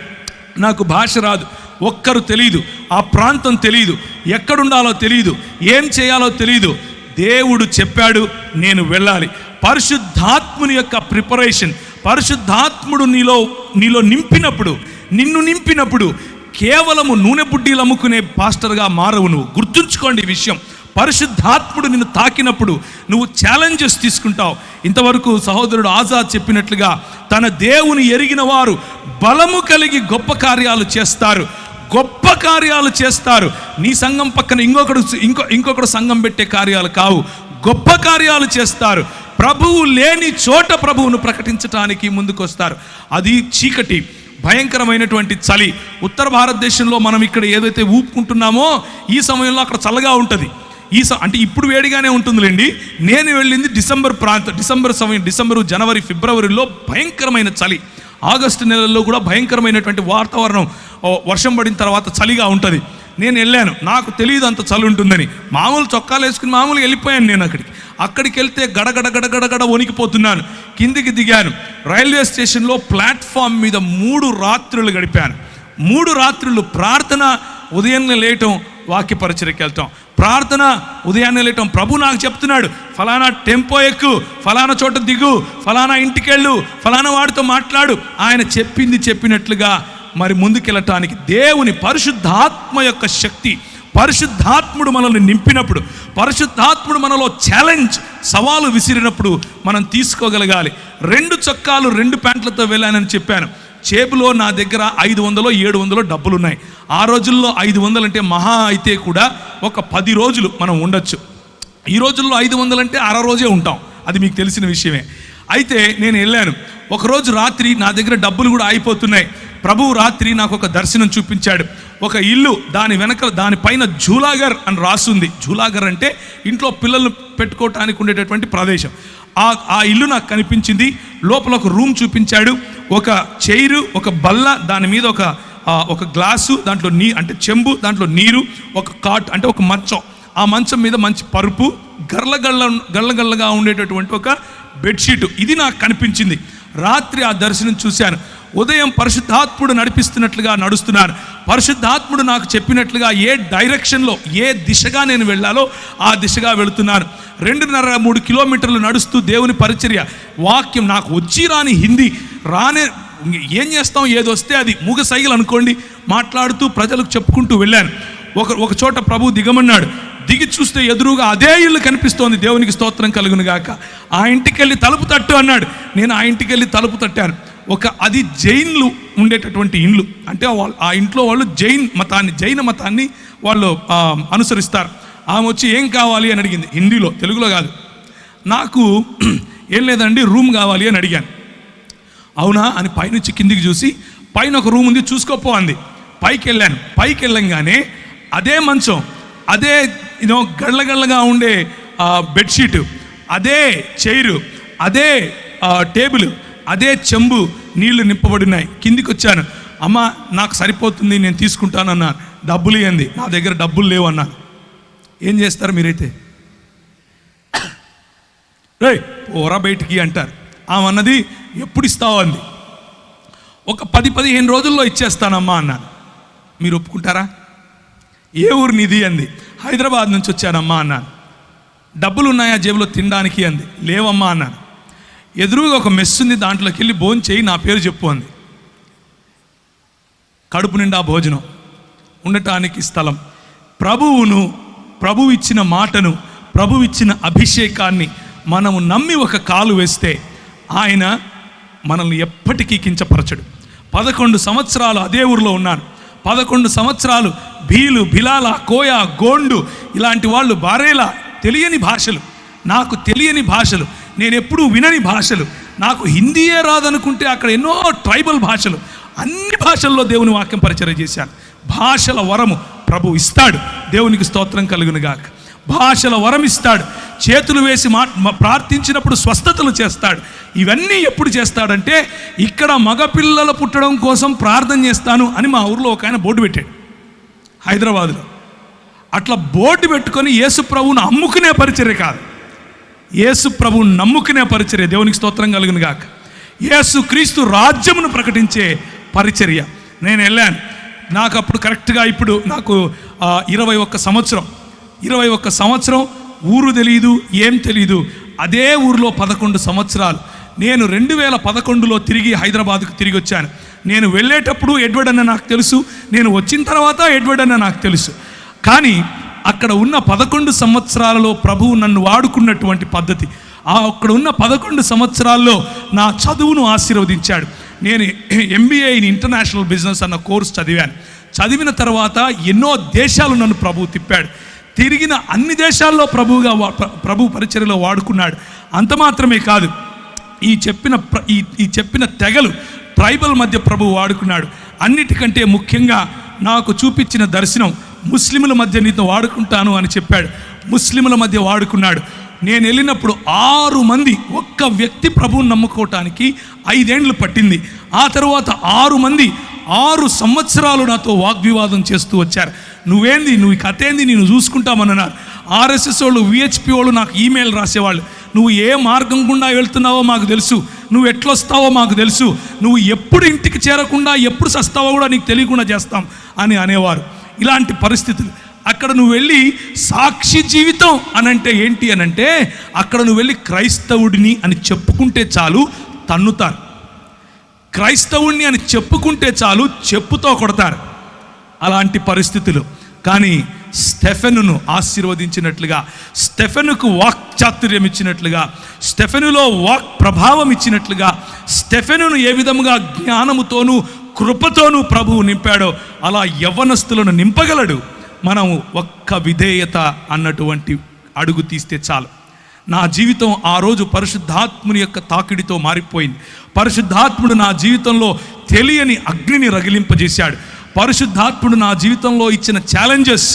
నాకు భాష రాదు, ఒక్కరు తెలియదు, ఆ ప్రాంతం తెలియదు, ఎక్కడుండాలో తెలియదు, ఏం చేయాలో తెలియదు. దేవుడు చెప్పాడు నేను వెళ్ళాలి. పరిశుద్ధాత్ముని యొక్క ప్రిపరేషన్, పరిశుద్ధాత్ముడు నీలో నిన్ను నింపినప్పుడు కేవలము నూనె బుడ్డీలు అమ్ముకునే పాస్టర్గా మారవు నువ్వు. గుర్తుంచుకోండి ఈ విషయం. పరిశుద్ధాత్ముడు నిన్ను తాకినప్పుడు నువ్వు ఛాలెంజెస్ తీసుకుంటావు. ఇంతవరకు సహోదరుడు ఆజాద్ చెప్పినట్లుగా తన దేవుని ఎరిగిన వారు బలము కలిగి గొప్ప కార్యాలు చేస్తారు, గొప్ప కార్యాలు చేస్తారు. నీ సంఘం పక్కన ఇంకొకడు సంఘం పెట్టే కార్యాలు కావు, గొప్ప కార్యాలు చేస్తారు. ప్రభువు లేని చోట ప్రభువును ప్రకటించటానికి ముందుకొస్తారు. అది చీకటి, భయంకరమైనటువంటి చలి. ఉత్తర భారతదేశంలో మనం ఇక్కడ ఏదైతే ఊపుకుంటున్నామో ఈ సమయంలో అక్కడ చల్లగా ఉంటుంది. అంటే ఇప్పుడు వేడిగానే ఉంటుందిలేండి. నేను వెళ్ళింది డిసెంబర్, జనవరి, ఫిబ్రవరిలో భయంకరమైన చలి. ఆగస్టు నెలల్లో కూడా భయంకరమైనటువంటి వాతావరణం, వర్షం పడిన తర్వాత చలిగా ఉంటుంది. నేను వెళ్ళాను, నాకు తెలియదు అంత చలి ఉంటుందని. మామూలు చొక్కాలు వేసుకుని మామూలుగా వెళ్ళిపోయాను. నేను అక్కడికి వెళ్తే గడగడ వణికిపోతున్నాను. కిందికి దిగాను. రైల్వే స్టేషన్లో ప్లాట్ఫామ్ మీద 3 రాత్రులు గడిపాను. 3 రాత్రులు ప్రార్థన, ఉదయాన్నే లేయటం, వాక్య పరిచర్యకి వెళ్తాం, ప్రార్థన, ఉదయాన్నే లేయటం. ప్రభు నాకు చెప్తున్నాడు, ఫలానా టెంపో ఎక్కు, ఫలానా చోట దిగు, ఫలానా ఇంటికి వెళ్ళు, ఫలానా వాడితో మాట్లాడు. ఆయన చెప్పినట్లుగా మరి ముందుకెళ్ళటానికి దేవుని పరిశుద్ధాత్మ యొక్క శక్తి, పరిశుద్ధాత్ముడు మనల్ని నింపినప్పుడు, పరిశుద్ధాత్ముడు మనలో సవాలు విసిరినప్పుడు మనం తీసుకోగలగాలి. 2 చొక్కాలు 2 ప్యాంట్లతో వెళ్ళానని చెప్పాను. చేబులో నా దగ్గర 500 700 డబ్బులున్నాయి. ఆ రోజుల్లో 500 అంటే మహా అయితే కూడా ఒక 10 రోజులు మనం ఉండొచ్చు. ఈ రోజుల్లో 500 అంటే అర రోజే ఉంటాం, అది మీకు తెలిసిన విషయమే. అయితే నేను వెళ్ళాను. ఒకరోజు రాత్రి నా దగ్గర డబ్బులు కూడా అయిపోతున్నాయి. ప్రభువు రాత్రి నాకు ఒక దర్శనం చూపించాడు. ఒక ఇల్లు, దానిపైన జూలాగర్ అని రాసుంది. జూలాగర్ అంటే ఇంట్లో పిల్లలు పెట్టుకోవటానికి ఉండేటటువంటి ప్రదేశం. ఆ ఇల్లు నాకు కనిపించింది. లోపల ఒక రూమ్ చూపించాడు. ఒక చైరు, ఒక బల్ల, దాని మీద ఒక గ్లాసు, దాంట్లో అంటే చెంబు, దాంట్లో నీరు, ఒక కాట్ అంటే ఒక మంచం. ఆ మంచం మీద మంచి పరుపు, గళ్ళగా ఉండేటటువంటి ఒక బెడ్షీట్. ఇది నాకు కనిపించింది. రాత్రి ఆ దర్శనం చూశాను. ఉదయం పరిశుద్ధాత్ముడు నడిపిస్తున్నట్లుగా నడుస్తున్నాను. పరిశుద్ధాత్ముడు నాకు చెప్పినట్లుగా ఏ డైరెక్షన్లో, ఏ దిశగా నేను వెళ్ళాలో ఆ దిశగా వెళుతున్నాను. 2.5-3 కిలోమీటర్లు నడుస్తూ దేవుని పరిచర్య, వాక్యం. నాకు వచ్చి రాని హిందీ ఏం చేస్తాం, ఏదొస్తే అది మూగ సైగలు అనుకోండి, మాట్లాడుతూ ప్రజలకు చెప్పుకుంటూ వెళ్ళాను. ఒక చోట ప్రభు దిగమన్నాడు. దిగి చూస్తే ఎదురుగా అదే ఇల్లు కనిపిస్తోంది. దేవునికి స్తోత్రం కలుగును గాక. ఆ ఇంటికి వెళ్ళి తలుపు తట్టు అన్నాడు. నేను ఆ ఇంటికి వెళ్ళి తలుపు తట్టాను. అది జైన్లు ఉండేటటువంటి ఇండ్లు. అంటే ఆ ఇంట్లో వాళ్ళు జైన మతాన్ని వాళ్ళు అనుసరిస్తారు. ఆమె వచ్చి ఏం కావాలి అని అడిగింది, హిందీలో, తెలుగులో కాదు. నాకు ఏం లేదండి, రూమ్ కావాలి అని అడిగాను. అవునా అని పైనుంచి కిందికి చూసి, పైన ఒక రూమ్ ఉంది, చూసుకోపో అంది. పైకి వెళ్ళాను. పైకి వెళ్ళంగానే అదే మంచం, అదే గళ్ళగా ఉండే బెడ్షీటు, అదే చైరు, అదే టేబుల్, అదే చెంబు, నీళ్లు నింపబడినాయి. కిందికి వచ్చాను. అమ్మ నాకు సరిపోతుంది, నేను తీసుకుంటాను అన్నాను. డబ్బులు ఇవ్వండి. నా దగ్గర డబ్బులు లేవు అన్నాను. ఏం చేస్తారు మీరైతే? రేయ్ పోరా బయటికి అంటారు. ఆమె అన్నది, ఎప్పుడు ఇస్తావు అంది. ఒక 10-15 రోజుల్లో ఇచ్చేస్తానమ్మా అన్నాను. మీరు ఒప్పుకుంటారా? ఏ ఊరు నిధి అంది. హైదరాబాద్ నుంచి వచ్చానమ్మా అన్నాను. డబ్బులు ఉన్నాయా జేబులో తినడానికి అంది. లేవమ్మా అన్నాను. ఎదురుగా ఒక మెస్ ఉంది, దాంట్లోకి వెళ్ళి భోజనం చేయి, నా పేరు చెప్పు అంది. కడుపు నిండా భోజనం, ఉండటానికి స్థలం. ప్రభువు ఇచ్చిన మాటను, ప్రభువు ఇచ్చిన అభిషేకాన్ని మనము నమ్మి ఒక కాలు వేస్తే ఆయన మనల్ని ఎప్పటికీ కించపరచడు. 11 సంవత్సరాలు అదే ఊరిలో ఉన్నాను. 11 సంవత్సరాలు భీలు, బిలాల, కోయ, గోండు ఇలాంటి వాళ్ళు, బారేలా, తెలియని భాషలు, నాకు తెలియని భాషలు, నేను ఎప్పుడూ వినని భాషలు, నాకు హిందీయే రాదనుకుంటే అక్కడ ఎన్నో ట్రైబల్ భాషలు, అన్ని భాషల్లో దేవుని వాక్యం పరిచయం చేశాను. భాషల వరము ప్రభు ఇస్తాడు. దేవునికి స్తోత్రం కలుగును గాక. భాషల వరం ఇస్తాడు. చేతులు వేసి ప్రార్థించినప్పుడు స్వస్థతలు చేస్తాడు. ఇవన్నీ ఎప్పుడు చేస్తాడంటే, ఇక్కడ మగపిల్లలు పుట్టడం కోసం ప్రార్థన చేస్తాను అని మా ఊర్లో ఒక ఆయన బోర్డు పెట్టాడు, హైదరాబాదులో. అట్లా బోర్డు పెట్టుకొని యేసు ప్రభువును అమ్ముకునే పరిచర్య కాదు, యేసు ప్రభువును నమ్ముకునే పరిచర్య. దేవునికి స్తోత్రం కలుగును గాక. యేసు క్రీస్తు రాజ్యమును ప్రకటించే పరిచర్య. నేను వెళ్ళాను. నాకు అప్పుడు కరెక్ట్గా ఇప్పుడు నాకు 21 సంవత్సరం, ఊరు తెలియదు, ఏం తెలియదు. అదే ఊరిలో 11 సంవత్సరాలు. నేను 2011లో తిరిగి హైదరాబాద్కు తిరిగి వచ్చాను. నేను వెళ్ళేటప్పుడు ఎడ్వర్డ్ అన్న నాకు తెలుసు, నేను వచ్చిన తర్వాత ఎడ్వర్డ్ అన్న నాకు తెలుసు. కానీ అక్కడ ఉన్న 11 సంవత్సరాలలో ప్రభువు నన్ను వాడుకున్నటువంటి పద్ధతి, అక్కడ ఉన్న 11 సంవత్సరాల్లో నా చదువును ఆశీర్వదించాడు. నేను MBA ఇన్ ఇంటర్నేషనల్ బిజినెస్ అన్న కోర్స్ చదివాను. చదివిన తర్వాత ఎన్నో దేశాలు నన్ను ప్రభువు తిప్పాడు. తిరిగిన అన్ని దేశాల్లో ప్రభు పరిచర్యలో వాడుకున్నాడు. అంత మాత్రమే కాదు, ఈ చెప్పిన తెగలు ట్రైబల్ మధ్య ప్రభువు వాడుకున్నాడు. అన్నిటికంటే ముఖ్యంగా నాకు చూపించిన దర్శనం, ముస్లిముల మధ్య నీతో వాడుకుంటాను అని చెప్పాడు. ముస్లిముల మధ్య వాడుకున్నాడు. నేను వెళ్ళినప్పుడు 6 మంది, ఒక్క వ్యక్తి ప్రభువుని నమ్ముకోవటానికి 5 ఏళ్ళు పట్టింది. ఆ తర్వాత 6 మంది 6 సంవత్సరాలు నాతో వాగ్వివాదం చేస్తూ వచ్చారు. నువ్వు ఈ కథ ఏంది, నేను చూసుకుంటామన్నారు. RSS వాళ్ళు, VHP వాళ్ళు నాకు ఈమెయిల్ రాసేవాళ్ళు. నువ్వు ఏ మార్గం గుండా వెళ్తున్నావో మాకు తెలుసు, నువ్వు ఎట్లొస్తావో మాకు తెలుసు, నువ్వు ఎప్పుడు ఇంటికి చేరకుండా ఎప్పుడు సస్తావో కూడా నీకు తెలియకుండా చేస్తాం అని అనేవారు. ఇలాంటి పరిస్థితులు. అక్కడ నువ్వు వెళ్ళి సాక్షి జీవితం అనంటే ఏంటి అనంటే, అక్కడ నువ్వు వెళ్ళి క్రైస్తవుడిని అని చెప్పుకుంటే చాలు తన్నుతారు. క్రైస్తవుడిని అని చెప్పుకుంటే చాలు చెప్పుతో కొడతారు. అలాంటి పరిస్థితులు. కానీ స్టెఫెనును ఆశీర్వదించినట్లుగా, స్టెఫెనుకు వాక్ చాతుర్యం ఇచ్చినట్లుగా, స్టెఫెనులో వాక్ ప్రభావం ఇచ్చినట్లుగా, స్టెఫెనును ఏ విధముగా జ్ఞానముతోనూ కృపతోనూ ప్రభువు నింపాడో అలా యవ్వనస్తులను నింపగలడు. మనం ఒక్క విధేయత అన్నటువంటి అడుగు తీస్తే చాలు. నా జీవితం ఆ రోజు పరిశుద్ధాత్ముని యొక్క తాకిడితో మారిపోయింది. పరిశుద్ధాత్ముడు నా జీవితంలో తెలియని అగ్నిని రగిలింపజేశాడు. పరిశుద్ధాత్ముడు నా జీవితంలో ఇచ్చిన ఛాలెంజెస్,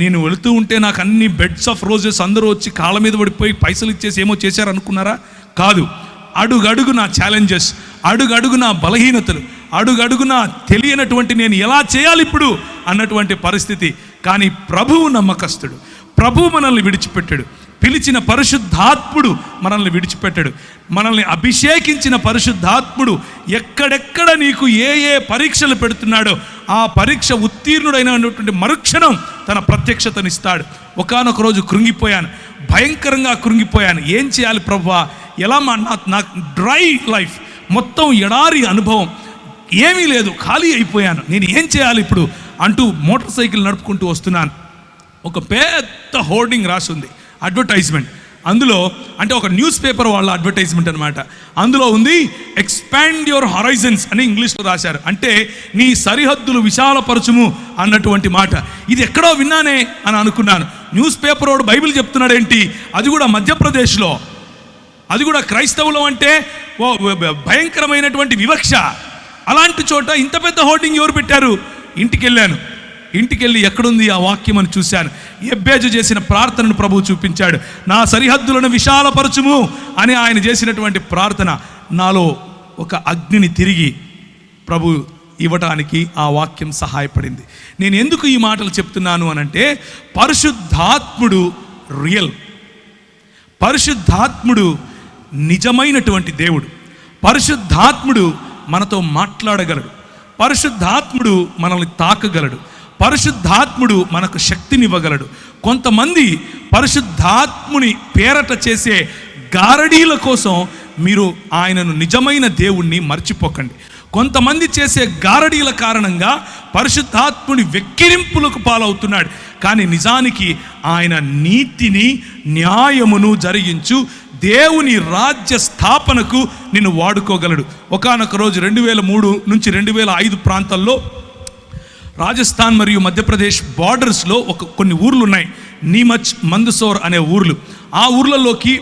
నేను వెళుతూ ఉంటే నాకు అన్ని బెడ్స్ ఆఫ్ రోజెస్ అందరూ వచ్చి కాళ్ళ మీద పడిపోయి పైసలు ఇచ్చేసి ఏమో చేశారు అనుకున్నారా? కాదు. అడుగడుగు నా ఛాలెంజెస్, అడుగడుగు నా బలహీనతలు, అడుగడుగున తెలియనటువంటి నేను ఎలా చేయాలి ఇప్పుడు అన్నటువంటి పరిస్థితి. కానీ ప్రభువు నమ్మకస్తుడు. ప్రభువు మనల్ని విడిచిపెట్టాడు. పిలిచిన పరిశుద్ధాత్ముడు మనల్ని విడిచిపెట్టాడు. మనల్ని అభిషేకించిన పరిశుద్ధాత్ముడు ఎక్కడెక్కడ నీకు ఏ పరీక్షలు పెడుతున్నాడో ఆ పరీక్ష ఉత్తీర్ణుడైనటువంటి మరుక్షణం తన ప్రత్యక్షతనిస్తాడు. ఒకానొక రోజు కృంగిపోయాను, భయంకరంగా కృంగిపోయాను. ఏం చేయాలి ప్రభువా? ఎలా నాకు డ్రై లైఫ్, మొత్తం ఎడారి అనుభవం, ఏమీ లేదు, ఖాళీ అయిపోయాను, నేను ఏం చేయాలి ఇప్పుడు అంటూ మోటార్ సైకిల్ నడుపుకుంటూ వస్తున్నాను. ఒక పెద్ద హోర్డింగ్ రాసి ఉంది, అడ్వర్టైజ్మెంట్. అందులో అంటే ఒక న్యూస్ పేపర్ వాళ్ళ అడ్వర్టైజ్మెంట్ అనమాట. అందులో ఉంది ఎక్స్పాండ్ యువర్ హరైజన్స్ అని ఇంగ్లీష్లో రాశారు. అంటే నీ సరిహద్దులు విశాలపరచుము అన్నటువంటి మాట. ఇది ఎక్కడో విన్నానే అని అనుకున్నాను. న్యూస్ పేపర్ వాడు బైబిల్ చెప్తున్నాడు ఏంటి, అది కూడా మధ్యప్రదేశ్లో, అది కూడా క్రైస్తవులు అంటే భయంకరమైనటువంటి వివక్ష. అలాంటి చోట ఇంత పెద్ద హోర్డింగ్ ఎవరు పెట్టారు? ఇంటికెళ్ళాను. ఇంటికెళ్ళి ఎక్కడుంది ఆ వాక్యం అని చూశాను. యెబ్బేజు చేసిన ప్రార్థనను ప్రభువు చూపించాడు. నా సరిహద్దులను విశాలపరచుము అని ఆయన చేసినటువంటి ప్రార్థన నాలో ఒక అగ్నిని తిరిగి ప్రభు ఇవ్వటానికి ఆ వాక్యం సహాయపడింది. నేను ఎందుకు ఈ మాటలు చెప్తున్నాను అనంటే, పరిశుద్ధాత్ముడు రియల్, పరిశుద్ధాత్ముడు నిజమైనటువంటి దేవుడు. పరిశుద్ధాత్ముడు మనతో మాట్లాడగలడు. పరిశుద్ధాత్ముడు మనల్ని తాకగలడు. పరిశుద్ధాత్ముడు మనకు శక్తినివ్వగలడు. కొంతమంది పరిశుద్ధాత్ముని పేరట చేసే గారడీల కోసం మీరు ఆయనను నిజమైన దేవుణ్ణి మర్చిపోకండి. కొంతమంది చేసే గారడీల కారణంగా పరిశుద్ధాత్ముని వెక్కిరింపులకు పాలవుతున్నాడు. కానీ నిజానికి ఆయన నీతిని న్యాయమును జరిగించు దేవుని రాజ్య స్థాపనకు నిన్ను వాడుకోగలడు. ఒకానొక రోజు 2003 నుంచి 2005 ప్రాంతాల్లో రాజస్థాన్ మరియు మధ్యప్రదేశ్ బార్డర్స్లో కొన్ని ఊర్లు ఉన్నాయి, నీమచ్, మందసౌర్ అనే ఊర్లు. ఆ ఊర్లలోకి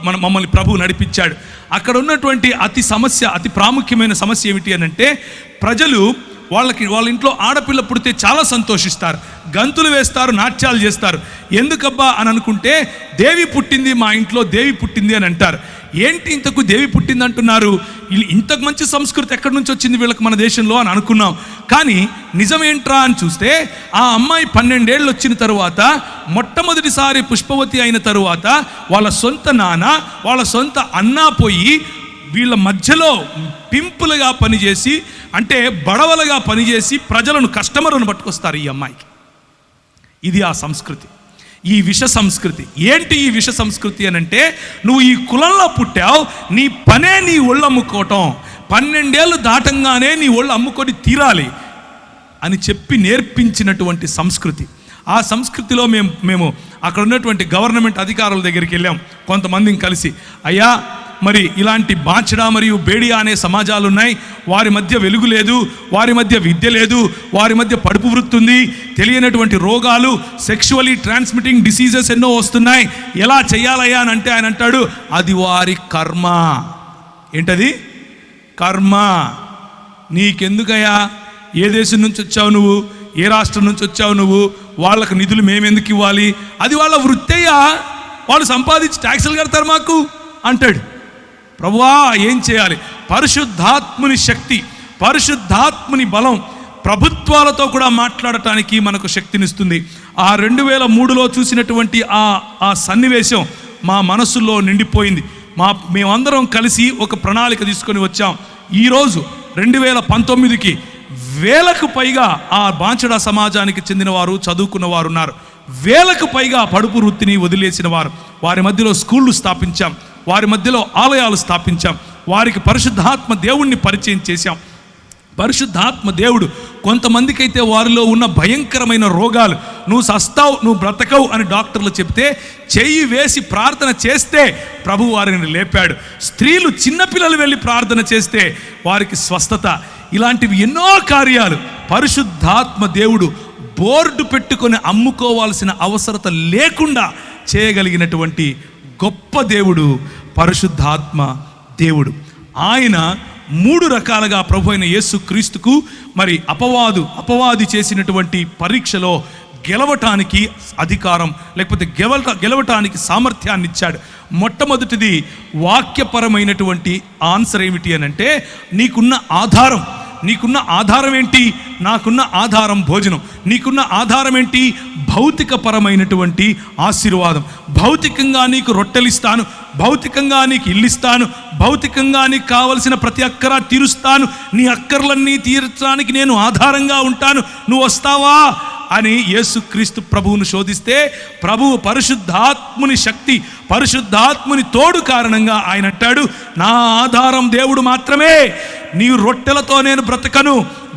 మమ్మల్ని ప్రభు నడిపించాడు. అక్కడ ఉన్నటువంటి అతి ప్రాముఖ్యమైన సమస్య ఏమిటి అని అంటే, ప్రజలు వాళ్ళ ఇంట్లో ఆడపిల్ల పుడితే చాలా సంతోషిస్తారు, గంతులు వేస్తారు, నాట్యాలు చేస్తారు. ఎందుకబ్బా అని అనుకుంటే, దేవి పుట్టింది, మా ఇంట్లో దేవి పుట్టింది అని అంటారు. ఏంటి ఇంతకు దేవి పుట్టింది అంటున్నారు? ఇంతకు మంచి సంస్కృతి ఎక్కడి నుంచి వచ్చింది వీళ్ళకి మన దేశంలో అని అనుకున్నాం. కానీ నిజమేంట్రా అని చూస్తే, ఆ అమ్మాయి 12 ఏళ్ళు వచ్చిన తరువాత, మొట్టమొదటిసారి పుష్పవతి అయిన తరువాత, వాళ్ళ సొంత నాన్న, వాళ్ళ సొంత అన్న పోయి వీళ్ళ మధ్యలో పింపులుగా పనిచేసి, అంటే బడవలుగా పనిచేసి ప్రజలను, కస్టమర్లను పట్టుకొస్తారు ఈ అమ్మాయికి. ఇది ఆ సంస్కృతి, ఈ విష సంస్కృతి. ఏంటి ఈ విష సంస్కృతి అని అంటే, నువ్వు ఈ కులంలో పుట్టావు, నీ పనే నీ ఒళ్ళు అమ్ముకోవటం, 12 ఏళ్ళు దాటంగానే నీ ఒళ్ళు అమ్ముకొని తీరాలి అని చెప్పి నేర్పించినటువంటి సంస్కృతి. ఆ సంస్కృతిలో మేము అక్కడ ఉన్నటువంటి గవర్నమెంట్ అధికారుల దగ్గరికి వెళ్ళాం కొంతమందిని కలిసి. అయ్యా, మరి ఇలాంటి బాంచడా మరియు బేడియా అనే సమాజాలు ఉన్నాయి, వారి మధ్య వెలుగు లేదు, వారి మధ్య విద్య లేదు, వారి మధ్య పడుపు వృత్తి ఉంది, తెలియనటువంటి రోగాలు, సెక్షువలీ ట్రాన్స్మిటింగ్ డిసీజెస్ ఎన్నో వస్తున్నాయి, ఎలా చెయ్యాలయ్యా అని అంటే ఆయన అంటాడు, అది వారి కర్మ. ఏంటది? కర్మ. నీకెందుకయ్యా? ఏ దేశం నుంచి వచ్చావు నువ్వు? ఏ రాష్ట్రం నుంచి వచ్చావు నువ్వు? వాళ్ళకు నిధులు మేమెందుకు ఇవ్వాలి? అది వాళ్ళ వృత్తయ్యా, వాళ్ళు సంపాదించి ట్యాక్సులు కడతారు మాకు అంటాడు. ప్రభువా, ఏం చేయాలి? పరిశుద్ధాత్ముని శక్తి, పరిశుద్ధాత్ముని బలం ప్రభుత్వాలతో కూడా మాట్లాడటానికి మనకు శక్తినిస్తుంది. ఆ 2003లో చూసినటువంటి ఆ సన్నివేశం మా మనసులో నిండిపోయింది. మేమందరం కలిసి ఒక ప్రణాళిక తీసుకొని వచ్చాం. ఈరోజు 2019కి వేలకు పైగా ఆ బాంచడా సమాజానికి చెందిన వారు, చదువుకున్న వారు ఉన్నారు. వేలకు పైగా పడుపు వృత్తిని వదిలేసిన వారు. వారి మధ్యలో స్కూళ్ళు స్థాపించాం, వారి మధ్యలో ఆలయాలు స్థాపించాం, వారికి పరిశుద్ధాత్మ దేవుణ్ణి పరిచయం చేశాం. పరిశుద్ధాత్మ దేవుడు కొంతమందికి అయితే వారిలో ఉన్న భయంకరమైన రోగాలు, నువ్వు సస్తావు, నువ్వు బ్రతకవు అని డాక్టర్లు చెప్తే చెయ్యి వేసి ప్రార్థన చేస్తే ప్రభు వారిని లేపాడు. స్త్రీలు, చిన్నపిల్లలు వెళ్ళి ప్రార్థన చేస్తే వారికి స్వస్థత. ఇలాంటివి ఎన్నో కార్యాలు పరిశుద్ధాత్మ దేవుడు బోర్డు పెట్టుకొని అమ్ముకోవాల్సిన అవసరత లేకుండా చేయగలిగినటువంటి గొప్ప దేవుడు పరిశుద్ధాత్మ దేవుడు. ఆయన 3 రకాలుగా ప్రభు అయిన యేసు క్రీస్తుకు మరి అపవాది చేసినటువంటి పరీక్షలో గెలవటానికి అధికారం, లేకపోతే గెలవటానికి సామర్థ్యాన్ని ఇచ్చాడు. మొట్టమొదటిది వాక్యపరమైనటువంటి ఆన్సర్ ఏమిటి అని అంటే, నీకున్న ఆధారం ఏంటి? నాకున్న ఆధారం భోజనం. నీకున్న ఆధారం ఏంటి? భౌతికపరమైనటువంటి ఆశీర్వాదం. భౌతికంగా నీకు రొట్టెలిస్తాను, భౌతికంగా నీకు ఇల్లిస్తాను, భౌతికంగా నీకు కావలసిన ప్రతి అక్కర తీరుస్తాను, నీ అక్కర్లన్నీ తీర్చడానికి నేను ఆధారంగా ఉంటాను, నువ్వు వస్తావా అని యేసుక్రీస్తు ప్రభువును శోధిస్తే, ప్రభువు పరిశుద్ధాత్ముని శక్తి, పరిశుద్ధాత్ముని తోడు కారణంగా ఆయన అంటాడు, నా ఆధారం దేవుడు మాత్రమే. నీ రొట్టెలతో నేను బ్రతకను,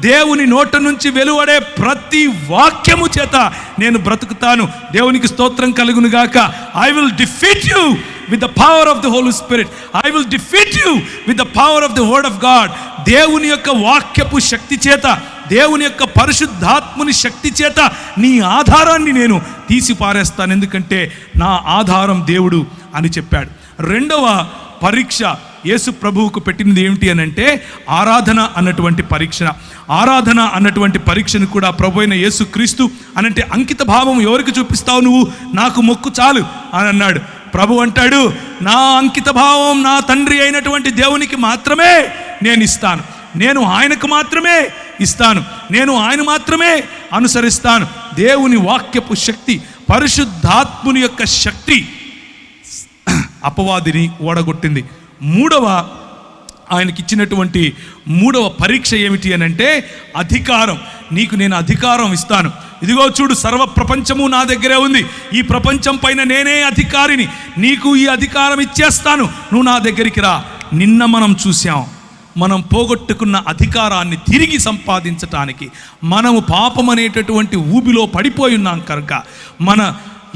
దేవుని నోట నుంచి వెలువడే ప్రతి వాక్యము చేత నేను బ్రతుకుతాను. దేవునికి స్తోత్రం కలుగును గాక. I will defeat you with the power of the Holy Spirit. I will defeat you with the power of the word of God. దేవుని యొక్క వాక్యపు శక్తి చేత, దేవుని యొక్క పరిశుద్ధాత్ముని శక్తి చేత నీ ఆధారాన్ని నేను తీసి పారేస్తాను, ఎందుకంటే నా ఆధారం దేవుడు అని చెప్పాడు. రెండవ పరీక్ష యేసు ప్రభువుకు పెట్టినది ఏమిటి అని అంటే ఆరాధన అన్నటువంటి పరీక్ష. ఆరాధన అన్నటువంటి పరీక్షను కూడా ప్రభు అయిన యేసు క్రీస్తు అనంటే అంకిత భావం ఎవరికి చూపిస్తావు నువ్వు? నాకు మొక్కు చాలు అని అన్నాడు. ప్రభు అంటాడు, నా అంకిత భావం నా తండ్రి అయినటువంటి దేవునికి మాత్రమే నేను ఇస్తాను, నేను ఆయనకు మాత్రమే ఇస్తాను, నేను ఆయన మాత్రమే అనుసరిస్తాను. దేవుని వాక్యపు శక్తి, పరిశుద్ధాత్ముని యొక్క శక్తి అపవాదిని ఓడగొట్టింది. ఆయనకిచ్చినటువంటి మూడవ పరీక్ష ఏమిటి అని అంటే అధికారం. నీకు నేను అధికారం ఇస్తాను, ఇదిగో చూడు, సర్వ ప్రపంచము నా దగ్గరే ఉంది, ఈ ప్రపంచం పైన నేనే అధికారిని, నీకు ఈ అధికారం ఇచ్చేస్తాను, నువ్వు నా దగ్గరికి రా. నిన్న మనం చూసాం, మనం పోగొట్టుకున్న అధికారాన్ని తిరిగి సంపాదించటానికి మనము పాపం అనేటటువంటి ఊబిలో పడిపోయి ఉన్నాం కనుక మన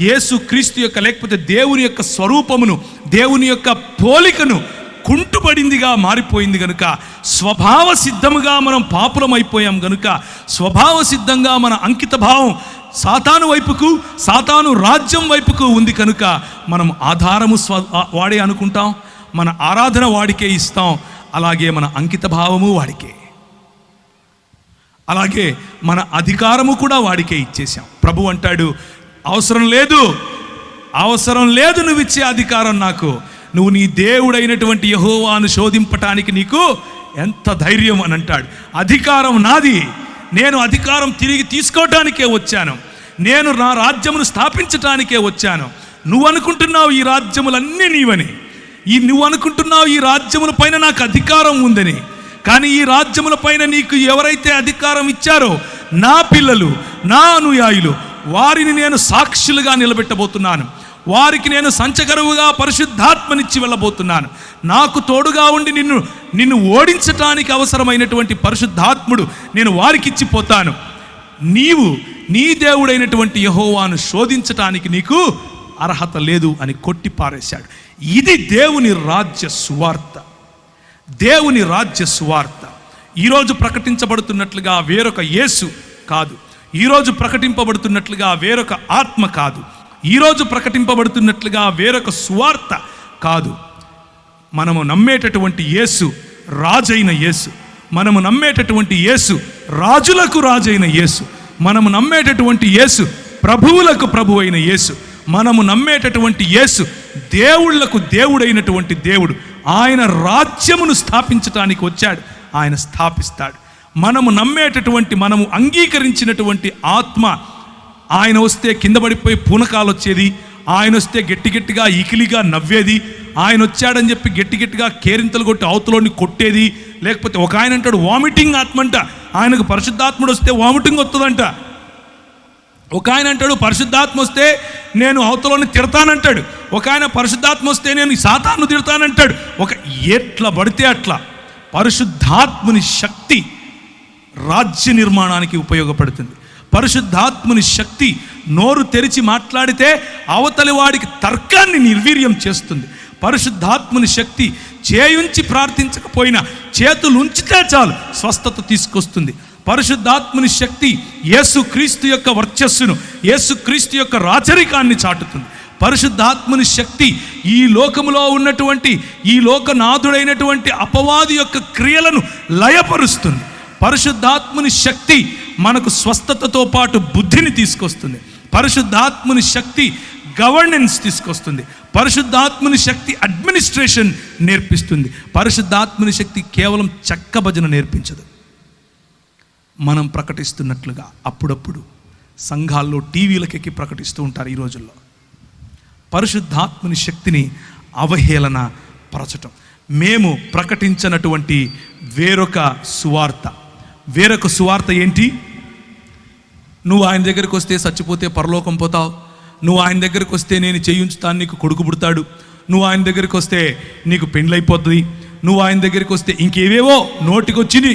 యేసు క్రీస్తు యొక్క, లేకపోతే దేవుని యొక్క స్వరూపమును, దేవుని యొక్క పోలికను కుంటుపడిందిగా మారిపోయింది కనుక, స్వభావ సిద్ధముగా మనం పాపులమైపోయాం కనుక, స్వభావ సిద్ధంగా మన అంకిత భావం సాతాను వైపుకు, సాతాను రాజ్యం వైపుకు ఉంది కనుక మనం ఆధారము వాడే అనుకుంటాం, మన ఆరాధన వాడికే ఇస్తాం, అలాగే మన అంకిత భావము వాడికే, అలాగే మన అధికారము కూడా వాడికే ఇచ్చేసాం. ప్రభు అంటాడు, అవసరం లేదు నువ్వు ఇచ్చే అధికారం నాకు, నువ్వు నీ దేవుడైనటువంటి యెహోవాను శోధింపటానికి నీకు ఎంత ధైర్యం అని అంటాడు. అధికారం నాది, నేను అధికారం తిరిగి తీసుకోవటానికే వచ్చాను, నేను నా రాజ్యమును స్థాపించటానికే వచ్చాను. నువ్వు అనుకుంటున్నావు ఈ రాజ్యములన్నీ నీవని, నువ్వు అనుకుంటున్నావు ఈ రాజ్యముల పైన నాకు అధికారం ఉందని, కానీ ఈ రాజ్యముల పైన నీకు ఎవరైతే అధికారం ఇచ్చారో నా పిల్లలు, నా అనుయాయులు, వారిని నేను సాక్షులుగా నిలబెట్టబోతున్నాను, వారికి నేను సంచకరువుగా పరిశుద్ధాత్మనిచ్చి వెళ్ళబోతున్నాను. నాకు తోడుగా ఉండి నిన్ను ఓడించటానికి అవసరమైనటువంటి పరిశుద్ధాత్ముడు నేను వారికి ఇచ్చిపోతాను. నీవు నీ దేవుడైనటువంటి యెహోవాను శోధించటానికి నీకు అర్హత లేదు అని కొట్టి పారేశాడు. ఇది దేవుని రాజ్య సువార్త. దేవుని రాజ్య సువార్త ఈరోజు ప్రకటించబడుతున్నట్లుగా వేరొక యేసు కాదు, ఈరోజు ప్రకటింపబడుతున్నట్లుగా వేరొక ఆత్మ కాదు, ఈరోజు ప్రకటింపబడుతున్నట్లుగా వేరొక సువార్త కాదు. మనము నమ్మేటటువంటి యేసు రాజైన యేసు, మనము నమ్మేటటువంటి యేసు రాజులకు రాజైన యేసు, మనము నమ్మేటటువంటి యేసు ప్రభువులకు ప్రభు అయిన యేసు, మనము నమ్మేటటువంటి యేసు దేవుళ్లకు దేవుడైనటువంటి దేవుడు. ఆయన రాజ్యమును స్థాపించటానికి వచ్చాడు, ఆయన స్థాపిస్తాడు. మనము నమ్మేటటువంటి, మనము అంగీకరించినటువంటి ఆత్మ, ఆయన వస్తే కింద పడిపోయి పూనకాలు వచ్చేది, ఆయన వస్తే గట్టి గట్టిగా ఇకిలిగా నవ్వేది, ఆయన వచ్చాడని చెప్పి గట్టి గట్టిగా కేరింతలు కొట్టి అవతలోని కొట్టేది, లేకపోతే ఒక ఆయన అంటాడు వామిటింగ్ ఆత్మ అంట, ఆయనకు పరిశుద్ధాత్ముడు వస్తే వామిటింగ్ వస్తుందంట. ఒక ఆయన అంటాడు పరిశుద్ధాత్మ వస్తే నేను అవతలోని తిడతానంటాడు, ఒక ఆయన పరిశుద్ధాత్మ వస్తే నేను సాతాను తిడతానంటాడు. ఎట్లా పడితే అట్లా. పరిశుద్ధాత్ముని శక్తి రాజ్య నిర్మాణానికి ఉపయోగపడుతుంది. పరిశుద్ధాత్ముని శక్తి నోరు తెరిచి మాట్లాడితే అవతలి వాడికి తర్కాన్ని నిర్వీర్యం చేస్తుంది. పరిశుద్ధాత్ముని శక్తి చేయుంచి ప్రార్థించకపోయినా చేతులు ఉంచితే చాలు స్వస్థత తీసుకొస్తుంది. పరిశుద్ధాత్ముని శక్తి యేసుక్రీస్తు యొక్క వర్చస్సును, యేసుక్రీస్తు యొక్క రాచరికాన్ని చాటుతుంది. పరిశుద్ధాత్ముని శక్తి ఈ లోకములో ఉన్నటువంటి, ఈ లోకనాథుడైనటువంటి అపవాది యొక్క క్రియలను లయపరుస్తుంది. పరిశుద్ధాత్ముని శక్తి మనకు స్వస్థతతో పాటు బుద్ధిని తీసుకొస్తుంది. పరిశుద్ధాత్ముని శక్తి గవర్నెన్స్ తీసుకొస్తుంది. పరిశుద్ధాత్ముని శక్తి అడ్మినిస్ట్రేషన్ నేర్పిస్తుంది. పరిశుద్ధాత్ముని శక్తి కేవలం చెక్క భజన నేర్పించదు. మనం ప్రకటిస్తున్నట్లుగా అప్పుడప్పుడు సంఘాల్లో టీవీలకెక్కి ప్రకటిస్తూ ఉంటారు ఈ రోజుల్లో. పరిశుద్ధాత్ముని శక్తిని అవహేళన పరచటం. మేము ప్రకటించినటువంటి వేరొక సువార్త ఏంటి? నువ్వు ఆయన దగ్గరికి వస్తే చచ్చిపోతే పరలోకం పోతావు, నువ్వు ఆయన దగ్గరికి వస్తే నేను చేయించుతాను, నీకు కొడుకు పుడతాడు, నువ్వు ఆయన దగ్గరికి వస్తే నీకు పెండ్లైపోతుంది, నువ్వు ఆయన దగ్గరికి వస్తే ఇంకేవేవో నోటికొచ్చిని.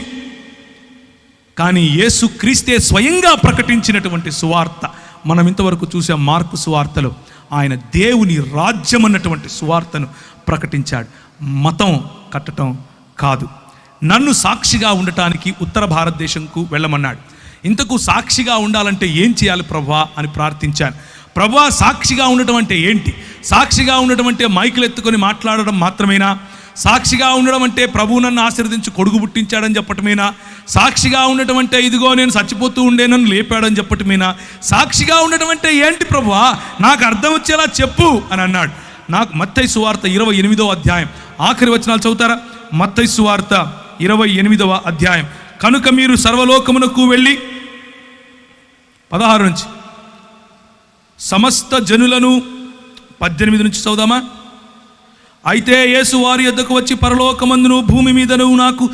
కానీ యేసుక్రీస్తే స్వయంగా ప్రకటించినటువంటి సువార్త మనం ఇంతవరకు చూసే మార్కు సువార్తలో ఆయన దేవుని రాజ్యం అన్నటువంటి సువార్తను ప్రకటించాడు. మతం కట్టడం కాదు. నన్ను సాక్షిగా ఉండటానికి ఉత్తర భారతదేశంకు వెళ్ళమన్నాడు. ఇంతకు సాక్షిగా ఉండాలంటే ఏం చేయాలి ప్రభువా అని ప్రార్థించాను. ప్రభువా, సాక్షిగా ఉండటం అంటే ఏంటి? సాక్షిగా ఉండటం అంటే మైకులు ఎత్తుకొని మాట్లాడడం మాత్రమేనా? సాక్షిగా ఉండడం అంటే ప్రభువు నన్ను ఆశీర్వదించి కొడుకు పుట్టించాడని చెప్పటమేనా? సాక్షిగా ఉండటం అంటే ఇదిగో నేను చచ్చిపోతూ ఉండే నన్ను లేపాడని చెప్పటమేనా? సాక్షిగా ఉండటం అంటే ఏంటి ప్రభువా, నాకు అర్థం వచ్చేలా చెప్పు అని అన్నాడు. నాకు మత్తయి సువార్త 28వ అధ్యాయం ఆఖరి వచనాలు చదువుతారా? మత్తయి సువార్త 28వ అధ్యాయం. కనుక మీరు సర్వలోకమునకు వెళ్ళి 16 నుంచి సమస్త జనులను 18 నుంచి చదువుదామా? అయితే యేసు వారి యొద్దకు వచ్చి, పరలోకమందును భూమి మీదను నాకు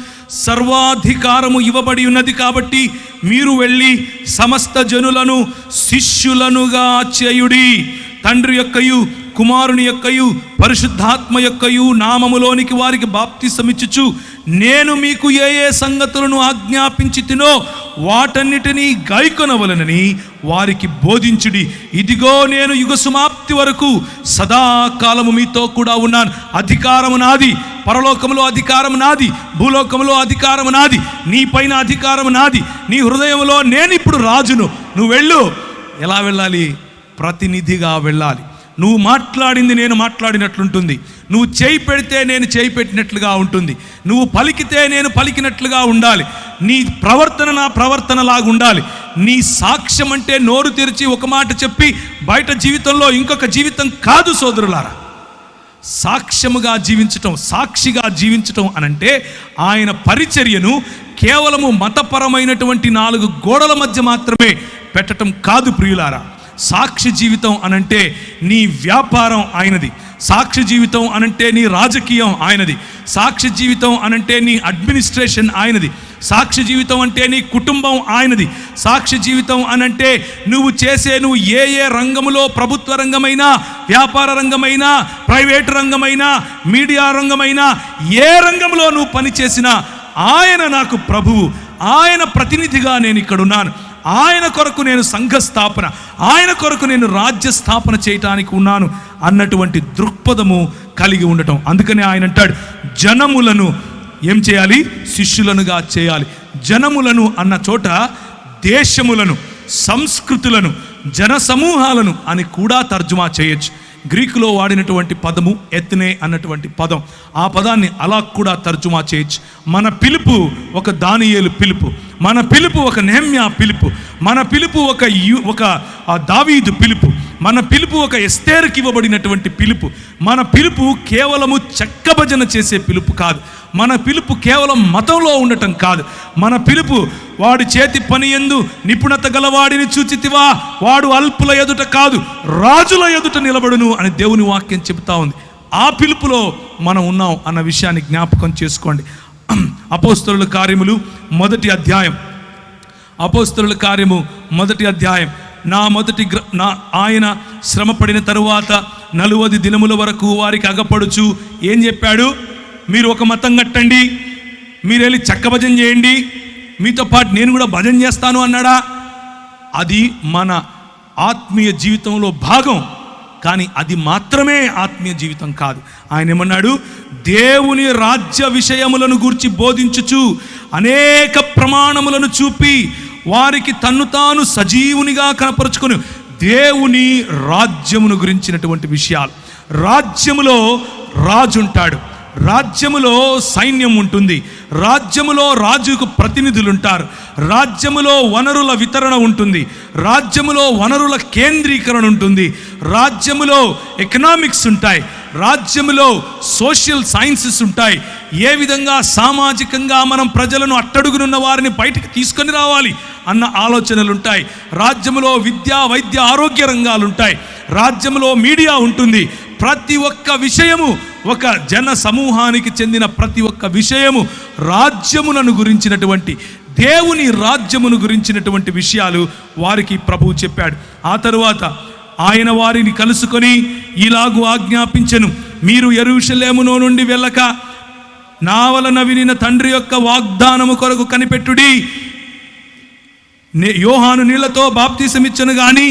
సర్వాధికారము ఇవ్వబడి ఉన్నది కాబట్టి మీరు వెళ్ళి సమస్త జనులను శిష్యులనుగా చేయుడి, తండ్రి యొక్కయు కుమారుని యొక్కయు పరిశుద్ధాత్మ యొక్కయు నామములోనికి వారికి బాప్తిసమిచ్చుచు నేను మీకు ఏ ఏ సంగతులను ఆజ్ఞాపించి తినో వాటన్నిటినీ గైకొనవలనని వారికి బోధించుడి. ఇదిగో నేను యుగ సమాప్తి వరకు సదాకాలము మీతో కూడా ఉన్నాను. అధికారము నాది, పరలోకములో అధికారము నాది, భూలోకములో అధికారము నాది, నీ పైన అధికారము నాది, నీ హృదయంలో నేను ఇప్పుడు రాజును. నువ్వు వెళ్ళు. ఎలా వెళ్ళాలి? ప్రతినిధిగా వెళ్ళాలి. నువ్వు మాట్లాడింది నేను మాట్లాడినట్లుంటుంది, నువ్వు చేయి పెడితే నేను చేయి పెట్టినట్లుగా ఉంటుంది, నువ్వు పలికితే నేను పలికినట్లుగా ఉండాలి, నీ ప్రవర్తన నా ప్రవర్తనలాగా ఉండాలి. నీ సాక్ష్యం అంటే నోరు తెరిచి ఒక మాట చెప్పి బయట జీవితంలో ఇంకొక జీవితం కాదు సోదరులారా. సాక్ష్యముగా జీవించటం, సాక్షిగా జీవించటం అనంటే ఆయన పరిచర్యను కేవలము మతపరమైనటువంటి 4 గోడల మధ్య మాత్రమే పెట్టటం కాదు ప్రియులారా. సాక్షి జీవితం అనంటే నీ వ్యాపారం ఆయనది, సాక్షి జీవితం అనంటే నీ రాజకీయం ఆయనది, సాక్షి జీవితం అనంటే నీ అడ్మినిస్ట్రేషన్ ఆయనది, సాక్షి జీవితం అంటే నీ కుటుంబం ఆయనది, సాక్షి జీవితం అనంటే నువ్వు ఏ ఏ రంగములో, ప్రభుత్వ రంగమైనా, వ్యాపార రంగమైనా, ప్రైవేటు రంగమైనా, మీడియా రంగమైనా, ఏ రంగంలో నువ్వు పనిచేసినా ఆయన నాకు ప్రభువు, ఆయన ప్రతినిధిగా నేను ఇక్కడున్నాను, ఆయన కొరకు నేను సంఘ స్థాపన, ఆయన కొరకు నేను రాజ్య స్థాపన చేయటానికి ఉన్నాను అన్నటువంటి దృక్పథము కలిగి ఉండటం. అందుకని ఆయన అంటాడు, జనములను ఏం చేయాలి? శిష్యులనుగా చేయాలి. జనములను అన్న చోట దేశములను, సంస్కృతులను, జన సమూహాలను అని కూడా తర్జుమా చేయొచ్చు. గ్రీకులో వాడినటువంటి పదము ఎత్నే అన్నటువంటి పదం, ఆ పదాన్ని అలా కూడా తర్జుమా చేయొచ్చు. మన పిలుపు ఒక దానియేలు పిలుపు, మన పిలుపు ఒక నెహెమ్యా పిలుపు, మన పిలుపు ఒక దావీదు పిలుపు, మన పిలుపు ఒక ఎస్తేరుకి ఇవ్వబడినటువంటి పిలుపు. మన పిలుపు కేవలము చెక్కభజన చేసే పిలుపు కాదు. మన పిలుపు కేవలం మతంలో ఉండటం కాదు. మన పిలుపు వాడి చేతి పని యందు నిపుణత గలవాడిని చూచితివా, వాడు అల్పుల ఎదుట కాదు రాజుల ఎదుట నిలబడును అని దేవుని వాక్యం చెబుతా ఉంది. ఆ పిలుపులో మనం ఉన్నాం అన్న విషయాన్ని జ్ఞాపకం చేసుకోండి. అపోస్తలుల కార్యములు మొదటి అధ్యాయం, అపోస్తలుల కార్యము మొదటి అధ్యాయం. ఆయన శ్రమపడిన తరువాత 40 దినముల వరకు వారికి అగపడుచు ఏం చెప్పాడు? మీరు ఒక మతం కట్టండి, మీరు వెళ్ళి చెక్క భజన చేయండి, మీతో పాటు నేను కూడా భజన చేస్తాను అన్నాడా? అది మన ఆత్మీయ జీవితంలో భాగం, కానీ అది మాత్రమే ఆత్మీయ జీవితం కాదు. ఆయన ఏమన్నాడు? దేవుని రాజ్య విషయములను గూర్చి బోధించుచు అనేక ప్రమాణములను చూపి వారికి తన్ను తాను సజీవునిగా కనపరుచుకొని దేవుని రాజ్యమును గురించినటువంటి విషయాలు. రాజ్యములో రాజు ఉంటాడు, రాజ్యములో సైన్యం ఉంటుంది, రాజ్యములో రాజుకు ప్రతినిధులు ఉంటారు, రాజ్యములో వనరుల వితరణ ఉంటుంది, రాజ్యములో వనరుల కేంద్రీకరణ ఉంటుంది, రాజ్యములో ఎకనామిక్స్ ఉంటాయి, రాజ్యములో సోషల్ సైన్సెస్ ఉంటాయి. ఏ విధంగా సామాజికంగా మనం ప్రజలను అట్టడుగునున్న వారిని బయటకు తీసుకొని రావాలి అన్న ఆలోచనలు ఉంటాయి. రాజ్యములో విద్యా, వైద్య, ఆరోగ్య రంగాలు ఉంటాయి. రాజ్యములో మీడియా ఉంటుంది. ప్రతి ఒక్క విషయము, ఒక జన సమూహానికి చెందిన ప్రతి ఒక్క విషయము రాజ్యములను గురించినటువంటి, దేవుని రాజ్యమును గురించినటువంటి విషయాలు వారికి ప్రభువు చెప్పాడు. ఆ తరువాత ఆయన వారిని కలుసుకొని ఇలాగూ ఆజ్ఞాపించెను, మీరు యెరూషలేములో నుండి వెళ్ళక నా వలన వినిన తండ్రి యొక్క వాగ్దానము కొరకు కనిపెట్టుడి. యోహాను నీళ్లతో బాప్తిసమిచ్చను గాని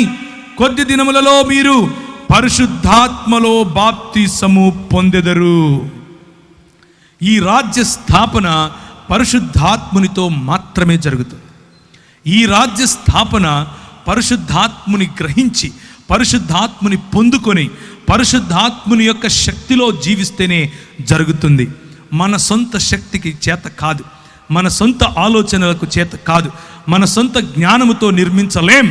కొద్ది దినములలో మీరు పరిశుద్ధాత్మలో బాప్తిసము పొందెదరు. ఈ రాజ్య స్థాపన పరిశుద్ధాత్మునితో మాత్రమే జరుగుతుంది. ఈ రాజ్య స్థాపన పరిశుద్ధాత్ముని గ్రహించి, పరిశుద్ధాత్ముని పొందుకొని, పరిశుద్ధాత్ముని యొక్క శక్తిలో జీవిస్తేనే జరుగుతుంది. మన సొంత శక్తికి చేత కాదు, మన సొంత ఆలోచనలకు చేత కాదు, మన సొంత జ్ఞానముతో నిర్మించలేం.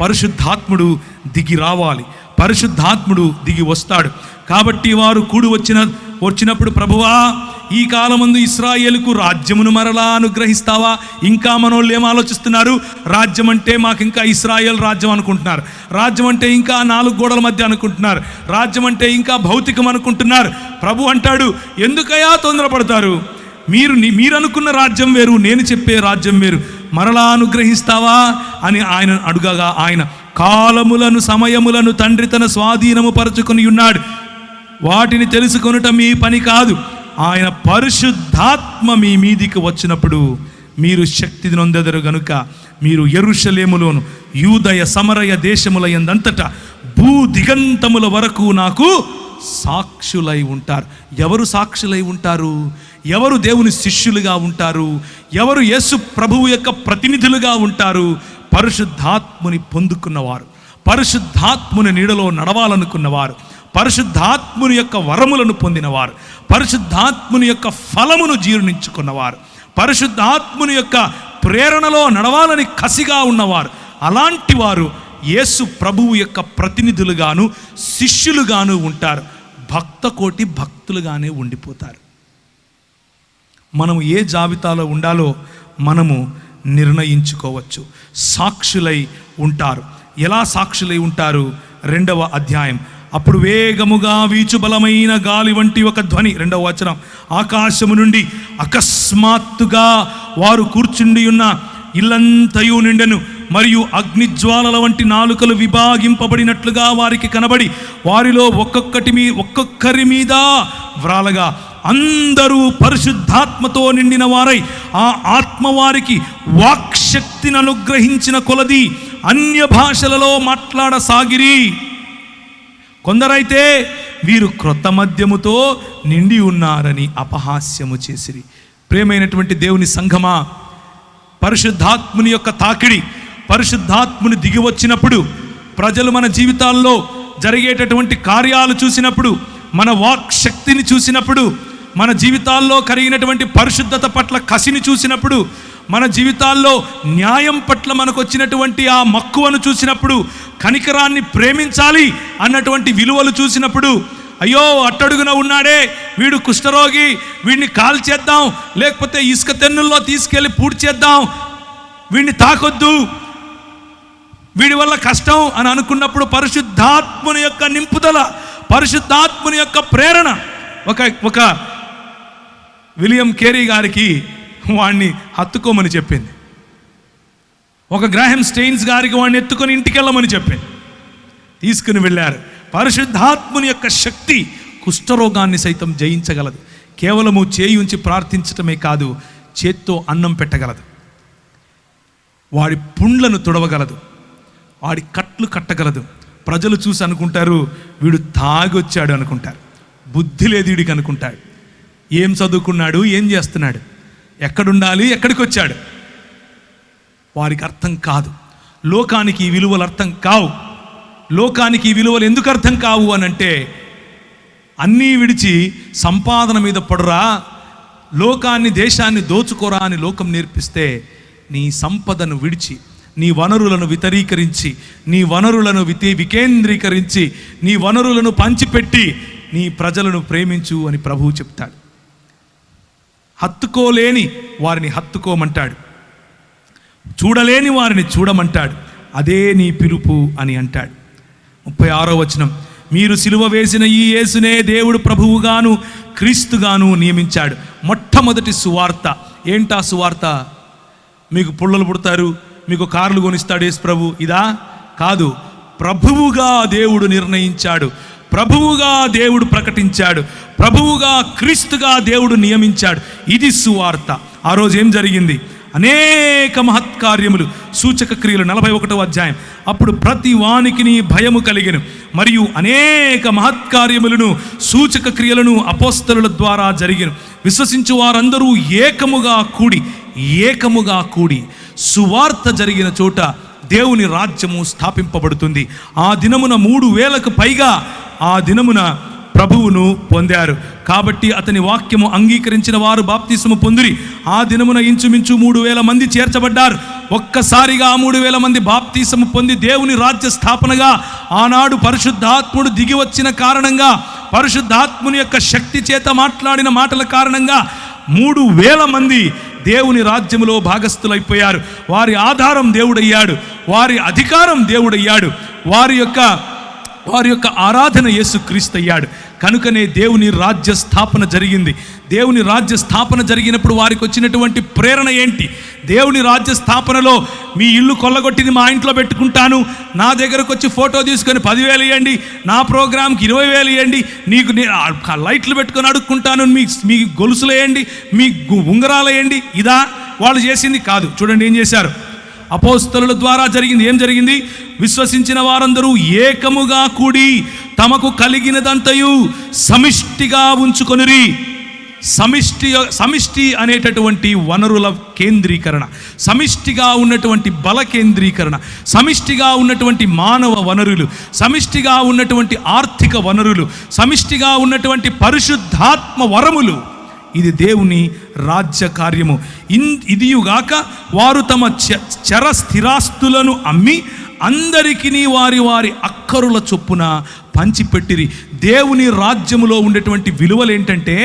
పరిశుద్ధాత్ముడు దిగి రావాలి, పరిశుద్ధాత్ముడు దిగి వస్తాడు. కాబట్టి వారు కూడి వచ్చినప్పుడు, ప్రభువా, ఈ కాలమందు ఇశ్రాయేలుకు రాజ్యమును మరలా అనుగ్రహిస్తావా? ఇంకా మనోళ్ళు ఏం ఆలోచిస్తున్నారు? రాజ్యం అంటే మాకు ఇంకా ఇశ్రాయేల్ రాజ్యం అనుకుంటున్నారు, రాజ్యం అంటే ఇంకా 4 గోడల మధ్య అనుకుంటున్నారు, రాజ్యం అంటే ఇంకా భౌతికం అనుకుంటున్నారు. ప్రభు అంటాడు, ఎందుకయ్యా తొందరపడతారు? మీరు అనుకున్న రాజ్యం వేరు, నేను చెప్పే రాజ్యం వేరు. మరలా అనుగ్రహిస్తావా అని ఆయన అడుగగా, ఆయన కాలములను సమయములను తండ్రి తన స్వాధీనము పరచుకొని ఉన్నాడు, వాటిని తెలుసుకొనుట మీ పని కాదు. ఆయన పరిశుద్ధాత్మ మీ మీదికి వచ్చినప్పుడు మీరు శక్తి నొందెదరు గనుక మీరు యెరూషలేములోను యూదయ సమరయ దేశముల యందంతటా భూ దిగంతముల వరకు నాకు సాక్షులై ఉంటారు. ఎవరు సాక్షులై ఉంటారు? ఎవరు దేవుని శిష్యులుగా ఉంటారు? ఎవరు యేసు ప్రభువు యొక్క ప్రతినిధులుగా ఉంటారు? పరిశుద్ధాత్ముని పొందుకున్నవారు, పరిశుద్ధాత్ముని నీడలో నడవాలనుకున్నవారు, పరిశుద్ధాత్ముని యొక్క వరములను పొందినవారు, పరిశుద్ధాత్ముని యొక్క ఫలమును జీర్ణించుకున్నవారు, పరిశుద్ధాత్ముని యొక్క ప్రేరణలో నడవాలని కసిగా ఉన్నవారు. అలాంటి వారు యేసు ప్రభువు యొక్క ప్రతినిధులుగాను శిష్యులుగాను ఉంటారు. భక్త కోటి భక్తులుగానే ఉండిపోతారు. మనము ఏ జాబితాలో ఉండాలో మనము నిర్ణయించుకోవచ్చు. సాక్షులై ఉంటారు. ఎలా సాక్షులై ఉంటారు? 2వ అధ్యాయం. అప్పుడు వేగముగా వీచు బలమైన గాలి వంటి ఒక ధ్వని, 2వ వచనం, ఆకాశము నుండి అకస్మాత్తుగా వారు కూర్చుండి ఉన్న ఇల్లంతయు నిండెను. మరియు అగ్నిజ్వాలల వంటి నాలుకలు విభాగింపబడినట్లుగా వారికి కనబడి వారిలో ఒక్కొక్కరి మీద వ్రాలగా అందరూ పరిశుద్ధాత్మతో నిండిన వారై ఆ ఆత్మ వారికి వాక్ శక్తిని అనుగ్రహించిన కొలది అన్య భాషలలో మాట్లాడసాగిరి. కొందరైతే వీరు క్రొత్త మద్యముతో నిండి ఉన్నారని అపహాస్యము చేసిరి. ప్రియమైనటువంటి దేవుని సంఘమా, పరిశుద్ధాత్ముని యొక్క తాకిడి, పరిశుద్ధాత్ముని దిగి వచ్చినప్పుడు, ప్రజలు మన జీవితాల్లో జరిగేటటువంటి కార్యాలు చూసినప్పుడు, మన వాక్ శక్తిని చూసినప్పుడు, మన జీవితాల్లో కలిగినటువంటి పరిశుద్ధత పట్ల కసిని చూసినప్పుడు, మన జీవితాల్లో న్యాయం పట్ల మనకు వచ్చినటువంటి ఆ మక్కువను చూసినప్పుడు, కనికరాన్ని ప్రేమించాలి అన్నటువంటి విలువలు చూసినప్పుడు, అయ్యో అట్టడుగున ఉన్నాడే వీడు కుష్ఠరోగి, వీడిని కాల్చేద్దాం, లేకపోతే ఇసుక తెన్నుల్లో తీసుకెళ్ళి పూడ్చేద్దాం, వీడిని తాకొద్దు, వీడి వల్ల కష్టం అని అనుకున్నప్పుడు పరిశుద్ధాత్ముని యొక్క నింపుదల, పరిశుద్ధాత్ముని యొక్క ప్రేరణ. ఒక విలియం కేరీ గారికి వాడిని హత్తుకోమని చెప్పింది. ఒక గ్రాహం స్టెయిన్స్ గారికి వాడిని ఎత్తుకొని ఇంటికి వెళ్ళమని చెప్పింది. తీసుకుని వెళ్ళారు. పరిశుద్ధాత్ముని యొక్క శక్తి కుష్ఠరోగాన్ని సైతం జయించగలదు. కేవలము చేయి ఉంచి ప్రార్థించటమే కాదు, చేత్తో అన్నం పెట్టగలదు, వాడి పుండ్లను తుడవగలదు, వాడి కట్లు కట్టగలదు. ప్రజలు చూసి అనుకుంటారు వీడు తాగొచ్చాడు అనుకుంటారు, బుద్ధి లేదు వీడికి అనుకుంటాడు. ఏం చదువుకున్నాడు, ఏం చేస్తున్నాడు, ఎక్కడుండాలి, ఎక్కడికి వచ్చాడు, వారికి అర్థం కాదు. లోకానికి ఈ విలువలు అర్థం కావు. లోకానికి ఈ విలువలు ఎందుకు అర్థం కావు అనంటే, అన్నీ విడిచి సంపాదన మీద పడురా, లోకాన్ని దేశాన్ని దోచుకోరా అని లోకం నేర్పిస్తే, నీ సంపదను విడిచి, నీ వనరులను వితరీకరించి, నీ వనరులను వికేంద్రీకరించి, నీ వనరులను పంచిపెట్టి నీ ప్రజలను ప్రేమించు అని ప్రభువు చెప్తాడు. హత్తుకోలేని వారిని హత్తుకోమంటాడు, చూడలేని వారిని చూడమంటాడు. అదే నీ పిలుపు అని అంటాడు. 36వ వచనం, మీరు సిలువ వేసిన ఈ యేసునే దేవుడు ప్రభువుగాను క్రీస్తుగాను నియమించాడు. మొట్టమొదటి సువార్త ఏంటా సువార్త? మీకు పుల్లలు పుడతారు, మీకు కార్లు కొనిస్తాడు యేసు ప్రభు, ఇదా? కాదు. ప్రభువుగా దేవుడు నిర్ణయించాడు, ప్రభువుగా దేవుడు ప్రకటించాడు, ప్రభువుగా క్రీస్తుగా దేవుడు నియమించాడు. ఇది సువార్త. ఆ రోజు ఏం జరిగింది? అనేక మహత్కార్యములు, సూచక క్రియలు. 41వ అధ్యాయం. అప్పుడు ప్రతి వానికి భయము కలిగెను, మరియు అనేక మహత్కార్యములను సూచక క్రియలను అపోస్తలుల ద్వారా జరిగెను. విశ్వసించు వారందరూ ఏకముగా కూడి సువార్త జరిగిన చోట దేవుని రాజ్యము స్థాపింపబడుతుంది. ఆ దినమున 3000కు పైగా ఆ దినమున ప్రభువును పొందారు. కాబట్టి అతని వాక్యము అంగీకరించిన వారు బాప్తిస్మము పొందిరి. ఆ దినమున ఇంచుమించు 3000 మంది చేర్చబడ్డారు. ఒక్కసారిగా 3000 మంది బాప్తిస్మము పొంది దేవుని రాజ్య స్థాపనగా ఆనాడు పరిశుద్ధాత్ముడు దిగి వచ్చిన కారణంగా, పరిశుద్ధాత్ముని యొక్క శక్తి చేత మాట్లాడిన మాటల కారణంగా 3000 మంది దేవుని రాజ్యములో భాగస్థులైపోయారు. వారి ఆధారం దేవుడయ్యాడు, వారి అధికారం దేవుడయ్యాడు, వారి యొక్క ఆరాధన యేసుక్రీస్తు అయ్యాడు. కనుకనే దేవుని రాజ్య స్థాపన జరిగింది. దేవుని రాజ్య స్థాపన జరిగినప్పుడు వారికి వచ్చినటువంటి ప్రేరణ ఏంటి? దేవుని రాజ్య స్థాపనలో మీ ఇల్లు కొల్లగొట్టింది మా ఇంట్లో పెట్టుకుంటాను, నా దగ్గరకు వచ్చి ఫోటో తీసుకొని 10,000 ఇవ్వండి, నా ప్రోగ్రామ్కి 20,000 ఇవ్వండి, నీకు లైట్లు పెట్టుకొని అడుక్కుంటాను, మీ గొలుసులు వేయండి, మీ ఉంగరాలు వేయండి, ఇదా వాళ్ళు చేసింది? కాదు. చూడండి ఏం చేశారు. అపోస్తలుల ద్వారా జరిగింది. ఏం జరిగింది? విశ్వసించిన వారందరూ ఏకముగా కూడి తమకు కలిగినదంతయు సమిష్టిగా ఉంచుకొనిరి. సమిష్టి అనేటటువంటి వనరుల కేంద్రీకరణ, సమిష్టిగా ఉన్నటువంటి బల కేంద్రీకరణ, సమిష్టిగా ఉన్నటువంటి మానవ వనరులు, సమిష్టిగా ఉన్నటువంటి ఆర్థిక వనరులు, సమిష్టిగా ఉన్నటువంటి పరిశుద్ధాత్మ వరములు. ఇది దేవుని రాజ్య కార్యము. ఇదియుగాక వారు తమ చర స్థిరాస్తులను అమ్మి అందరికీ వారి వారి అక్కరుల చొప్పున పంచిపెట్టిరి. దేవుని రాజ్యములో ఉండేటువంటి విలువలు ఏంటంటే,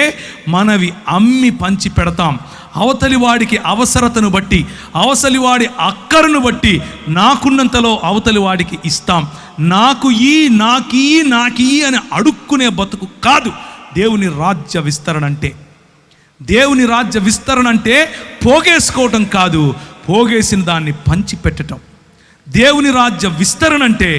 మనవి అమ్మి పంచి పెడతాం. అవతలి వాడికి అవసరతను బట్టి, అవతలి వాడి అక్కరును బట్టి నాకున్నంతలో అవతలి వాడికి ఇస్తాం. నాకీ అని అడుక్కునే బతుకు కాదు దేవుని రాజ్య విస్తరణ అంటే. దేవుని రాజ్య విస్తరణ అంటే పోగేసుకోవటం కాదు, పోగేసిన దాన్ని పంచిపెట్టడం. దేవుని రాజ్య విస్తరణ అంటే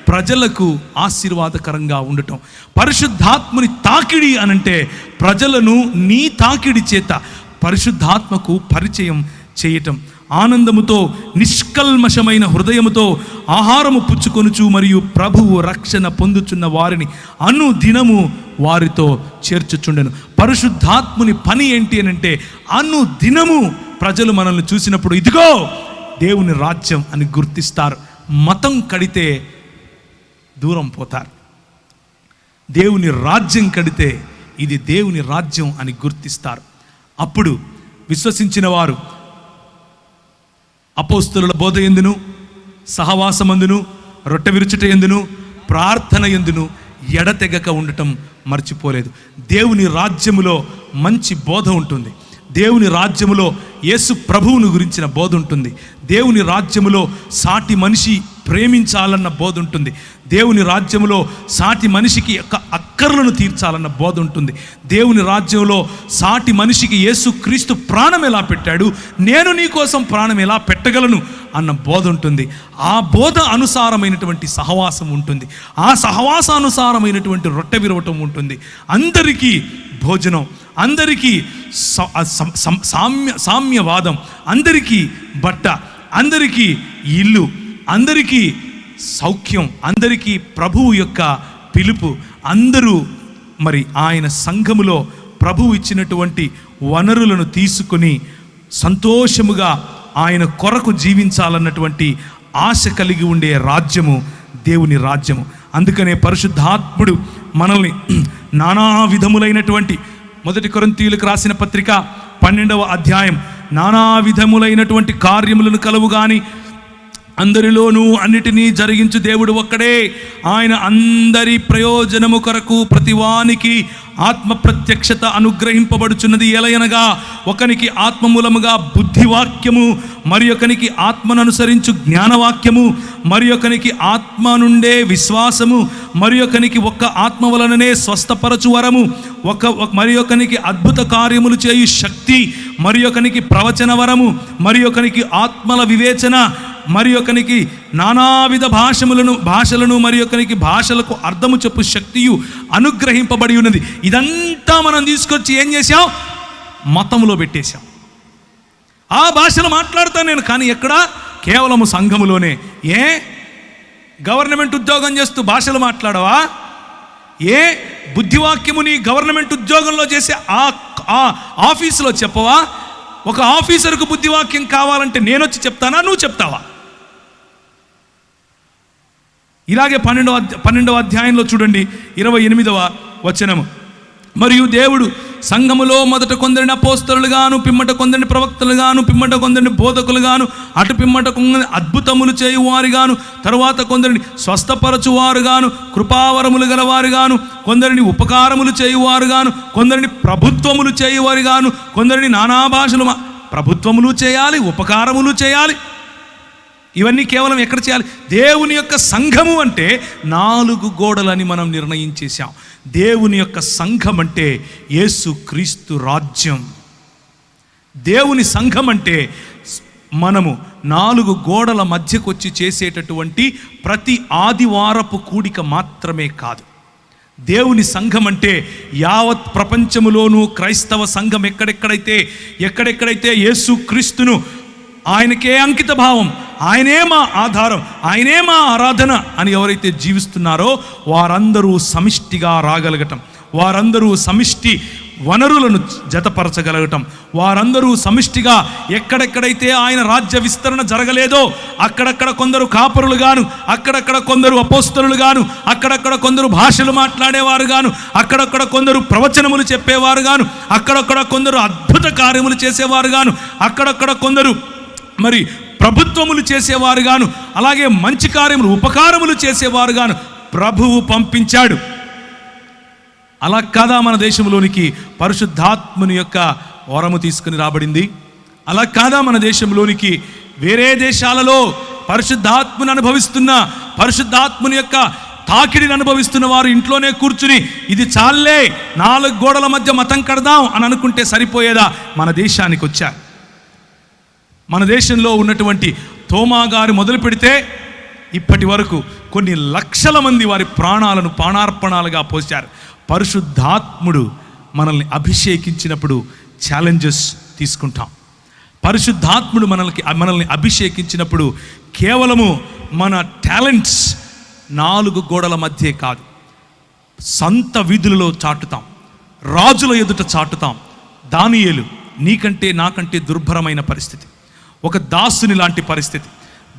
ప్రజలకు ఆశీర్వాదకరంగా ఉండటం. పరిశుద్ధాత్ముని తాకిడి అనంటే ప్రజలను నీ తాకిడి చేత పరిశుద్ధాత్మకు పరిచయం చేయటం. ఆనందముతో నిష్కల్మషమైన హృదయముతో ఆహారము పుచ్చుకొనుచు మరియు ప్రభువు రక్షణ పొందుచున్న వారిని అనుదినము వారితో చేర్చుచుండెను. పరిశుద్ధాత్ముని పని ఏంటి అని అంటే, అనుదినము ప్రజలు మనల్ని చూసినప్పుడు ఇదిగో దేవుని రాజ్యం అని గుర్తిస్తారు. మతం కడితే దూరం పోతారు. దేవుని రాజ్యం కడితే ఇది దేవుని రాజ్యం అని గుర్తిస్తారు. అప్పుడు విశ్వసించిన వారు అపోస్తలుల బోధ యందును, సహవాసమందును, రొట్టె విరుచుట యందును, ప్రార్థన యందును ఎడతెగక ఉండటం మర్చిపోలేదు. దేవుని రాజ్యములో మంచి బోధ ఉంటుంది. దేవుని రాజ్యములో యేసు ప్రభువును గురించిన బోధ ఉంటుంది. దేవుని రాజ్యములో సాటి మనిషి ప్రేమించాలన్న బోధ ఉంటుంది. దేవుని రాజ్యములో సాటి మనిషికి యొక్క అక్కర్లను తీర్చాలన్న బోధ ఉంటుంది. దేవుని రాజ్యంలో సాటి మనిషికి యేసు క్రీస్తు ప్రాణం ఎలా పెట్టాడు, నేను నీ కోసం ప్రాణం ఎలా పెట్టగలను అన్న బోధ ఉంటుంది. ఆ బోధ అనుసారమైనటువంటి సహవాసం ఉంటుంది. ఆ సహవాసానుసారమైనటువంటి రొట్టె విరవటం ఉంటుంది. అందరికీ భోజనం, అందరికీ సామ్యవాదం, అందరికీ బట్ట, అందరికీ ఇల్లు, అందరికీ సౌఖ్యం, అందరికీ ప్రభువు యొక్క పిలుపు. అందరూ మరి ఆయన సంఘములో ప్రభువు ఇచ్చినటువంటి వనరులను తీసుకొని సంతోషముగా ఆయన కొరకు జీవించాలన్నటువంటి ఆశ కలిగి ఉండే రాజ్యము దేవుని రాజ్యము. అందుకనే పరిశుద్ధాత్ముడు మనల్ని నానా విధములైనటువంటి, 1 కొరింథీయులకు రాసిన పత్రిక 12వ అధ్యాయం, నానా విధములైనటువంటి కార్యములను కలవు గాని అందరిలోనూ అన్నిటినీ జరిగించు దేవుడు ఒక్కడే. ఆయన అందరి ప్రయోజనము కొరకు ప్రతివానికి ఆత్మ ప్రత్యక్షత అనుగ్రహింపబడుచున్నది. ఎలయనగా ఒకనికి ఆత్మ మూలముగా బుద్ధివాక్యము, మరి ఒకనికి ఆత్మను అనుసరించు జ్ఞానవాక్యము, మరి ఒకనికి ఆత్మ నుండే విశ్వాసము, మరి ఒకనికి ఒక్క ఆత్మ వలననే స్వస్థపరచు వరము, మరి ఒకనికి అద్భుత కార్యములు చేయు శక్తి, మరి ఒకనికి ప్రవచన వరము, మరి ఒకనికి ఆత్మల వివేచన, మరి ఒకనికి నానావిధ భాషలను మరి ఒకనికి భాషలకు అర్థము చెప్పు శక్తియు అనుగ్రహింపబడి ఉన్నది. ఇదంతా మనం తీసుకొచ్చి ఏం చేశాం? మతంలో పెట్టేశాం. ఆ భాషలు మాట్లాడతాను నేను, కానీ ఎక్కడ? కేవలము సంఘములోనే. ఏ గవర్నమెంట్ ఉద్యోగం చేస్తూ భాషలు మాట్లాడవా? ఏ బుద్ధివాక్యము నీ గవర్నమెంట్ ఉద్యోగంలో చేసే ఆ ఆఫీసులో చెప్పవా? ఒక ఆఫీసర్కు బుద్ధివాక్యం కావాలంటే నేను వచ్చి చెప్తానా, నువ్వు చెప్తావా? ఇలాగే 12వ అధ్యాయంలో చూడండి 28వ వచనము, మరియు దేవుడు సంఘములో మొదట కొందరిని అపోస్తలుగాను, పిమ్మట కొందరిని ప్రవక్తలుగాను, పిమ్మట కొందరిని బోధకులుగాను, అటు పిమ్మట కొందరిని అద్భుతములు చేయువారుగాను, తరువాత కొందరిని స్వస్థపరచువారుగాను, కృపావరములు గలవారుగాను, కొందరిని ఉపకారములు చేయువారుగాను, కొందరిని ప్రభుత్వములు చేయువారుగాను, కొందరిని నానా భాషలు. ప్రభుత్వములు చేయాలి, ఉపకారములు చేయాలి. ఇవన్నీ కేవలం ఎక్కడ చేయాలి? దేవుని యొక్క సంఘము అంటే 4 గోడలని మనం నిర్ణయించేశాం. దేవుని యొక్క సంఘం అంటే యేసు క్రీస్తు రాజ్యం. దేవుని సంఘం అంటే మనము 4 గోడల మధ్యకు వచ్చి చేసేటటువంటి ప్రతి ఆదివారపు కూడిక మాత్రమే కాదు. దేవుని సంఘం అంటే యావత్ ప్రపంచములోనూ క్రైస్తవ సంఘం ఎక్కడెక్కడైతే యేసు క్రీస్తును, ఆయనకే అంకిత భావం, ఆయనే మా ఆధారం, ఆయనే మా ఆరాధన అని ఎవరైతే జీవిస్తున్నారో వారందరూ సమిష్టిగా రాగలగటం, వారందరూ సమిష్టి వనరులను జతపరచగలగటం, వారందరూ సమిష్టిగా ఎక్కడెక్కడైతే ఆయన రాజ్య విస్తరణ జరగలేదో అక్కడక్కడ కొందరు కాపరులుగాను, అక్కడక్కడ కొందరు అపోస్తలుగాను, అక్కడక్కడ కొందరు భాషలు మాట్లాడేవారుగాను, అక్కడక్కడ కొందరు ప్రవచనములు చెప్పేవారుగాను, అక్కడక్కడ కొందరు అద్భుత కార్యములు చేసేవారుగాను, అక్కడక్కడ కొందరు మరి ప్రభుత్వములు చేసేవారుగాను, అలాగే మంచి కార్యములు ఉపకారములు చేసేవారుగాను ప్రభువు పంపించాడు. అలా కాదా మన దేశంలోనికి పరిశుద్ధాత్మని యొక్క వరము తీసుకుని రాబడింది? అలా కాదా మన దేశంలోనికి వేరే దేశాలలో పరిశుద్ధాత్మని అనుభవిస్తున్న, పరిశుద్ధాత్మని యొక్క తాకిడిని అనుభవిస్తున్న వారు ఇంట్లోనే కూర్చుని ఇది చాలే 4 గోడల మధ్య మతం కడదాం అని అనుకుంటే సరిపోయేదా? మన దేశానికి వచ్చారు. మన దేశంలో ఉన్నటువంటి తోమా గారు మొదలు పెడితే ఇప్పటి వరకు కొన్ని లక్షల మంది వారి ప్రాణాలను ప్రాణార్పణాలుగా పోశారు. పరిశుద్ధాత్ముడు మనల్ని అభిషేకించినప్పుడు ఛాలెంజెస్ తీసుకుంటాం. పరిశుద్ధాత్ముడు మనల్ని అభిషేకించినప్పుడు కేవలము మన టాలెంట్స్ 4 గోడల మధ్యే కాదు, సంత వీధులలో చాటుతాం, రాజుల ఎదుట చాటుతాం. దానియేలు నీకంటే నాకంటే దుర్భరమైన పరిస్థితి, ఒక దాసుని లాంటి పరిస్థితి.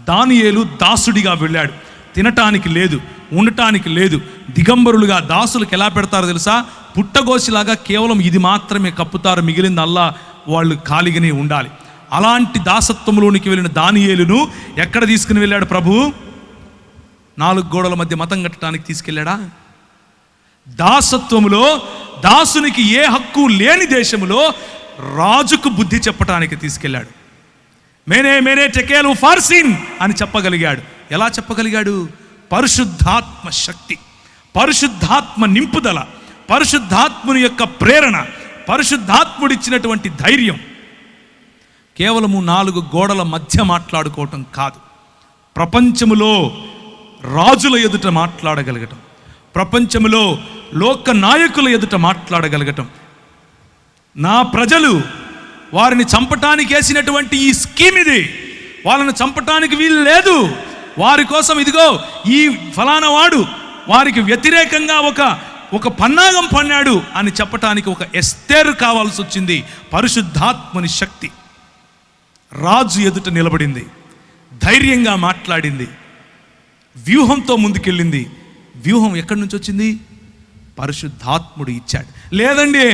దానియేలు దాసుడిగా వెళ్ళాడు, తినటానికి లేదు, ఉండటానికి లేదు. దిగంబరులుగా దాసులకు ఎలా పెడతారో తెలుసా? పుట్టగోసిలాగా కేవలం ఇది మాత్రమే కప్పుతారు, మిగిలిందల్లా వాళ్ళు ఖాళీగానే ఉండాలి. అలాంటి దాసత్వంలోనికి వెళ్ళిన దానియేలును ఎక్కడ తీసుకుని వెళ్ళాడు ప్రభువు? 4 గోడల మధ్య మతం కట్టడానికి తీసుకెళ్ళాడా? దాసత్వములో దాసునికి ఏ హక్కు లేని దేశములో రాజుకు బుద్ధి చెప్పటానికి తీసుకెళ్ళాడు. మేనే టెకేలు ఫార్సిన్ అని చెప్పగలిగాడు. ఎలా చెప్పగలిగాడు? పరిశుద్ధాత్మ శక్తి, పరిశుద్ధాత్మ నింపుదల, పరిశుద్ధాత్ముని యొక్క ప్రేరణ, పరిశుద్ధాత్ముడిచ్చినటువంటి ధైర్యం. కేవలము 4 గోడల మధ్య మాట్లాడుకోవటం కాదు, ప్రపంచములో రాజుల ఎదుట మాట్లాడగలగటం, ప్రపంచములో లోక నాయకుల ఎదుట మాట్లాడగలగటం. నా ప్రజలు వారిని చంపటానికి వేసినటువంటి ఈ స్కీమ్ ఇది, వాళ్ళని చంపటానికి వీలు లేదు, వారి కోసం ఇదిగో ఈ ఫలానా వాడు వారికి వ్యతిరేకంగా ఒక పన్నాగం పన్నాడు అని చెప్పటానికి ఒక ఎస్తేరు కావాల్సి వచ్చింది. పరిశుద్ధాత్మని శక్తి రాజు ఎదుట నిలబడింది, ధైర్యంగా మాట్లాడింది, వ్యూహంతో ముందుకెళ్ళింది. వ్యూహం ఎక్కడి నుంచి వచ్చింది? పరిశుద్ధాత్ముడు ఇచ్చాడు. లేదండి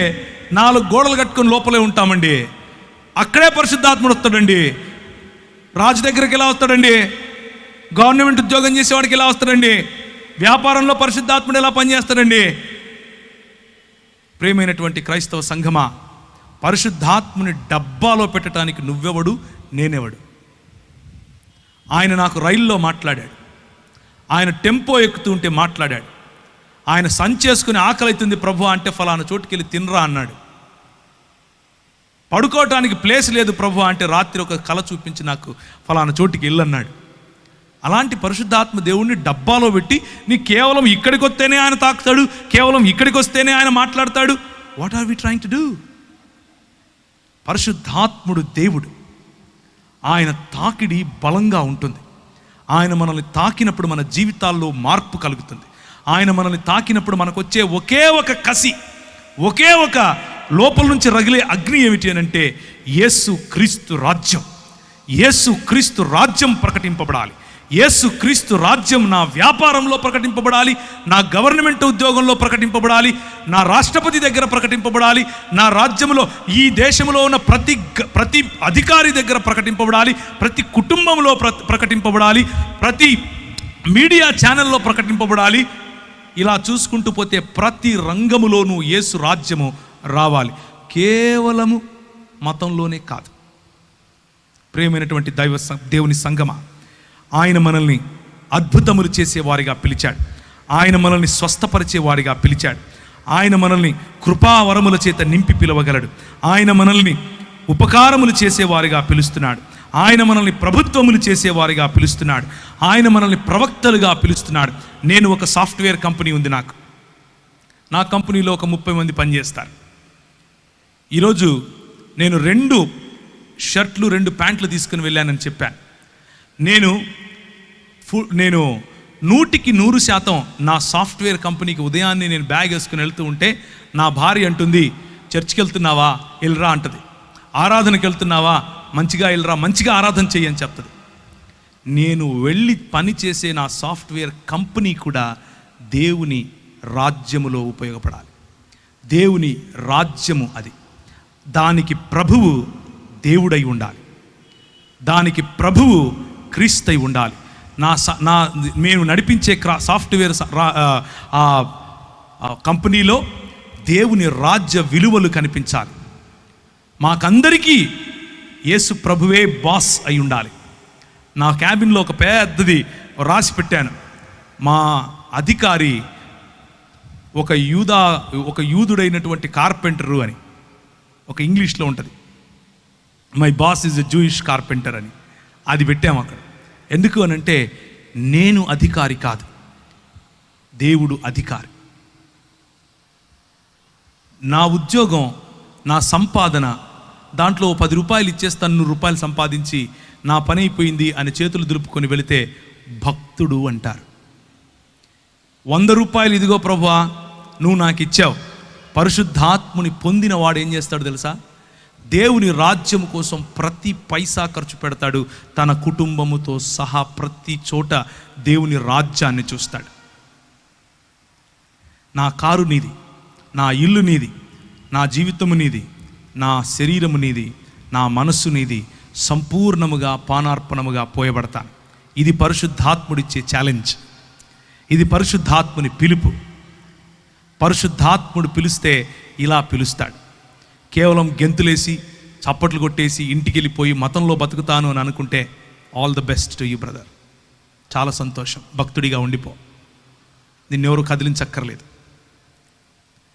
4 గోడలు కట్టుకొని లోపలే ఉంటామండి, అక్కడే పరిశుద్ధాత్ముడు వస్తాడండి. రాజు దగ్గరికి ఎలా వస్తాడండి? గవర్నమెంట్ ఉద్యోగం చేసేవాడికి ఎలా వస్తాడండి? వ్యాపారంలో పరిశుద్ధాత్ముడు ఎలా పనిచేస్తాడండి? ప్రియమైనటువంటి క్రైస్తవ సంఘమా, పరిశుద్ధాత్ముని డబ్బాలో పెట్టడానికి నువ్వెవడు, నేనెవడు? ఆయన నాకు రైల్లో మాట్లాడాడు, ఆయన టెంపో ఎక్కుతూ ఉంటే మాట్లాడాడు, ఆయన సంచేసుకుని ఆకలి అవుతుంది ప్రభు అంటే ఫలానా చోటుకెళ్ళి తినరా అన్నాడు. పడుకోవటానికి ప్లేస్ లేదు ప్రభు అంటే రాత్రి ఒక కళ చూపించి నాకు ఫలానా చోటుకి వెళ్ళన్నాడు. అలాంటి పరిశుద్ధాత్మ దేవుణ్ణి డబ్బాలో పెట్టి నీ కేవలం ఇక్కడికి వస్తేనే ఆయన తాకుతాడు, కేవలం ఇక్కడికి వస్తేనే ఆయన మాట్లాడతాడు. What are we trying to do? పరిశుద్ధాత్ముడు దేవుడు, ఆయన తాకిడి బలంగా ఉంటుంది. ఆయన మనల్ని తాకినప్పుడు మన జీవితాల్లో మార్పు కలుగుతుంది. ఆయన మనల్ని తాకినప్పుడు మనకు వచ్చే ఒకే ఒక కసి, ఒకే ఒక లోపల నుంచి రగిలే అగ్ని ఏమిటి అని అంటే యేసు క్రీస్తు రాజ్యం. యేసు క్రీస్తు రాజ్యం ప్రకటింపబడాలి. యేసు క్రీస్తు రాజ్యం నా వ్యాపారంలో ప్రకటింపబడాలి, నా గవర్నమెంట్ ఉద్యోగంలో ప్రకటింపబడాలి, నా రాష్ట్రపతి దగ్గర ప్రకటింపబడాలి, నా రాజ్యంలో ఈ దేశంలో ఉన్న ప్రతి అధికారి దగ్గర ప్రకటింపబడాలి, ప్రతి కుటుంబంలో ప్రకటింపబడాలి, ప్రతి మీడియా ఛానల్లో ప్రకటింపబడాలి. ఇలా చూసుకుంటూ పోతే ప్రతి రంగములోనూ యేసు రాజ్యము రావాలి. కేవలము మతంలోనే కాదు. ప్రియమైనటువంటి దేవుని సంగమా, ఆయన మనల్ని అద్భుతములు చేసేవారిగా పిలిచాడు, ఆయన మనల్ని స్వస్థపరిచేవారిగా పిలిచాడు, ఆయన మనల్ని కృపావరముల చేత నింపి పిలవగలడు, ఆయన మనల్ని ఉపకారములు చేసేవారిగా పిలుస్తున్నాడు, ఆయన మనల్ని ప్రభుత్వములు చేసేవారిగా పిలుస్తున్నాడు, ఆయన మనల్ని ప్రవక్తలుగా పిలుస్తున్నాడు. నేను ఒక సాఫ్ట్వేర్ కంపెనీ ఉంది, నా కంపెనీలో ఒక 30 మంది పనిచేస్తారు. ఈరోజు నేను 2 షర్ట్లు 2 ప్యాంట్లు తీసుకుని వెళ్ళానని చెప్పాను. నేను 100% నా సాఫ్ట్వేర్ కంపెనీకి ఉదయాన్నే నేను బ్యాగ్ వేసుకుని వెళ్తూ ఉంటే నా భార్య అంటుంది, చర్చికి వెళ్తున్నావా, వెళ్ళరా అంటది. ఆరాధనకి వెళ్తున్నావా, మంచిగా వెళ్ళరా, మంచిగా ఆరాధన చెయ్యని చెప్తుంది. నేను వెళ్ళి పనిచేసే నా సాఫ్ట్వేర్ కంపెనీ కూడా దేవుని రాజ్యములో ఉపయోగపడాలి. దేవుని రాజ్యము అది, దానికి ప్రభువు దేవుడై ఉండాలి, దానికి ప్రభువు క్రీస్తై ఉండాలి. మేము నడిపించే సాఫ్ట్వేర్ కంపెనీలో దేవుని రాజ్య విలువలు కనిపించాలి. మాకందరికీ యేసు ప్రభువే బాస్ అయి ఉండాలి. నా క్యాబిన్లో ఒక పెద్దది రాసి పెట్టాను, మా అధికారి ఒక యూదుడైనటువంటి కార్పెంటరు అని, ఒక ఇంగ్లీష్లో ఉంటుంది, my boss is a Jewish carpenter అని. అది పెట్టాము అక్కడ. ఎందుకు అని అంటే నేను అధికారి కాదు, దేవుడు అధికారి. నా ఉద్యోగం, నా సంపాదన, దాంట్లో 10 రూపాయలు ఇచ్చేస్తాను, 100 రూపాయలు సంపాదించి నా పని అయిపోయింది అని చేతులు దులుపుకొని వెళితే భక్తుడు అంటారు. 100 రూపాయలు ఇదిగో ప్రభువా నువ్వు నాకు ఇచ్చావు. పరిశుద్ధాత్ముని పొందిన వాడు ఏం చేస్తాడు తెలుసా? దేవుని రాజ్యం కోసం ప్రతి పైసా ఖర్చు పెడతాడు. తన కుటుంబముతో సహా ప్రతి చోట దేవుని రాజ్యాన్ని చూస్తాడు. నా కారు నీది, నా ఇల్లు నీది, నా జీవితము నీది, నా శరీరము నీది, నా మనస్సు నీది, సంపూర్ణముగా పానార్పణముగా పోయబడతాను. ఇది పరిశుద్ధాత్ముడిచ్చే ఛాలెంజ్. ఇది పరిశుద్ధాత్ముని పిలుపు. పరిశుద్ధాత్ముడు పిలిస్తే ఇలా పిలుస్తాడు. కేవలం గెంతులేసి చప్పట్లు కొట్టేసి ఇంటికి వెళ్ళిపోయి మతంలో బతుకుతాను అని అనుకుంటే all the best to you brother, చాలా సంతోషం, భక్తుడిగా ఉండిపో, నిన్నెవరు కదిలించక్కర్లేదు.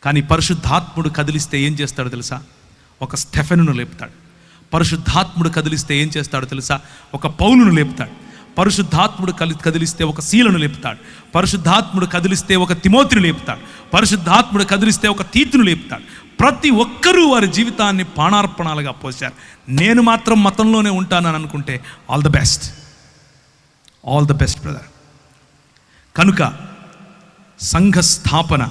కానీ పరిశుద్ధాత్ముడు కదిలిస్తే ఏం చేస్తాడో తెలుసా? ఒక స్టెఫెనును లేపుతాడు. పరిశుద్ధాత్ముడు కదిలిస్తే ఏం చేస్తాడో తెలుసా? ఒక పౌలును లేపుతాడు. పరిశుద్ధాత్ముడు కదిలిస్తే ఒక శీలను లేపుతాడు. పరిశుద్ధాత్ముడు కదిలిస్తే ఒక తిమోతిని లేపుతాడు. పరిశుద్ధాత్ముడు కదిలిస్తే ఒక తీతును లేపుతాడు. ప్రతి ఒక్కరూ వారి జీవితాన్ని పానార్పణాలుగా పోశారు. నేను మాత్రం మతంలోనే ఉంటానని అనుకుంటే all the best, all the best brother. కనుక సంఘ స్థాపన,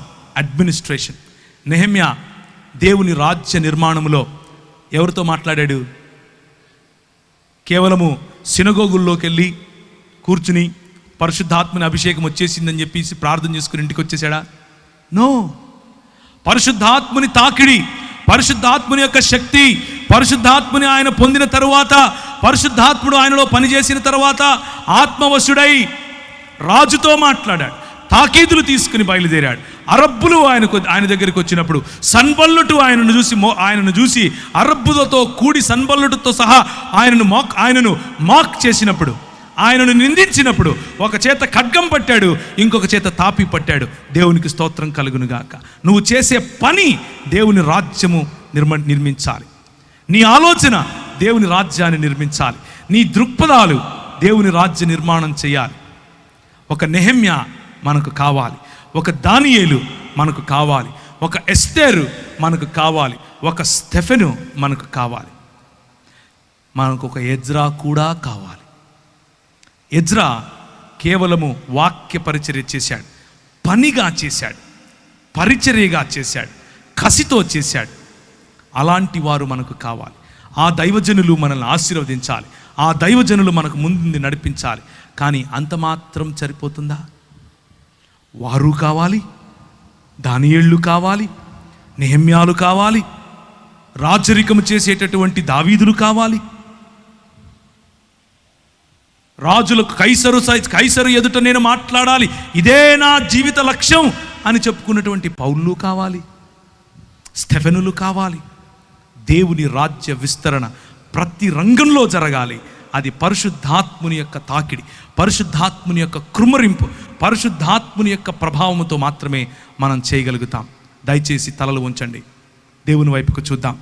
అడ్మినిస్ట్రేషన్, నెహెమ్యా దేవుని రాజ్య నిర్మాణంలో ఎవరితో మాట్లాడాడు? కేవలము సినగోగుల్లోకి వెళ్ళి కూర్చుని పరిశుద్ధాత్మని అభిషేకం వచ్చేసిందని చెప్పేసి ప్రార్థన చేసుకుని ఇంటికి వచ్చేసాడా? నో. పరిశుద్ధాత్మని తాకిడి, పరిశుద్ధాత్మని యొక్క శక్తి, పరిశుద్ధాత్మని ఆయన పొందిన తరువాత, పరిశుద్ధాత్ముడు ఆయనలో పనిచేసిన తరువాత ఆత్మవశుడై రాజుతో మాట్లాడాడు. తాకీదులు తీసుకుని బయలుదేరాడు. అరబ్బులు ఆయన దగ్గరికి వచ్చినప్పుడు సన్బల్లుటు ఆయనను చూసి అరబ్బులతో కూడి సన్బల్లుటుతో సహా ఆయనను మాక్ చేసినప్పుడు, ఆయనను నిందించినప్పుడు ఒక చేత ఖడ్గం పట్టాడు, ఇంకొక చేత తాపి పట్టాడు. దేవునికి స్తోత్రం కలుగునుగాక. నువ్వు చేసే పని దేవుని రాజ్యము నిర్మించాలి. నీ ఆలోచన దేవుని రాజ్యాన్ని నిర్మించాలి. నీ దృక్పథాలు దేవుని రాజ్య నిర్మాణం చేయాలి. ఒక నెహెమ్యా మనకు కావాలి, ఒక దానియేలు మనకు కావాలి, ఒక ఎస్తేరు మనకు కావాలి, ఒక స్టెఫెను మనకు కావాలి, మనకు ఒక ఎజ్రా కూడా కావాలి. ఎజ్రా కేవలము వాక్య పరిచర్య చేశాడు, పనిగా చేశాడు, పరిచర్యగా చేశాడు, కసితో చేశాడు. అలాంటి వారు మనకు కావాలి. ఆ దైవజనులు మనల్ని ఆశీర్వదించాలి, ఆ దైవజనులు మనకు ముందు నడిపించాలి. కానీ అంత మాత్రం సరిపోతుందా? వారు కావాలి, దానియేళ్ళు కావాలి, నెహెమ్యాలు కావాలి, రాజరికము చేసేటటువంటి దావీదులు కావాలి, రాజులకు కైసరు ఎదుట నేను మాట్లాడాలి, ఇదే నా జీవిత లక్ష్యం అని చెప్పుకున్నటువంటి పౌలు కావాలి, స్టెఫెనులు కావాలి. దేవుని రాజ్య విస్తరణ ప్రతి రంగంలో జరగాలి. అది పరిశుద్ధాత్ముని యొక్క తాకిడి, పరిశుద్ధాత్ముని యొక్క కృమ్మరింపు, పరిశుద్ధాత్ముని యొక్క ప్రభావముతో మాత్రమే మనం చేయగలుగుతాం. దయచేసి తలలు ఉంచండి, దేవుని వైపుకు చూద్దాం.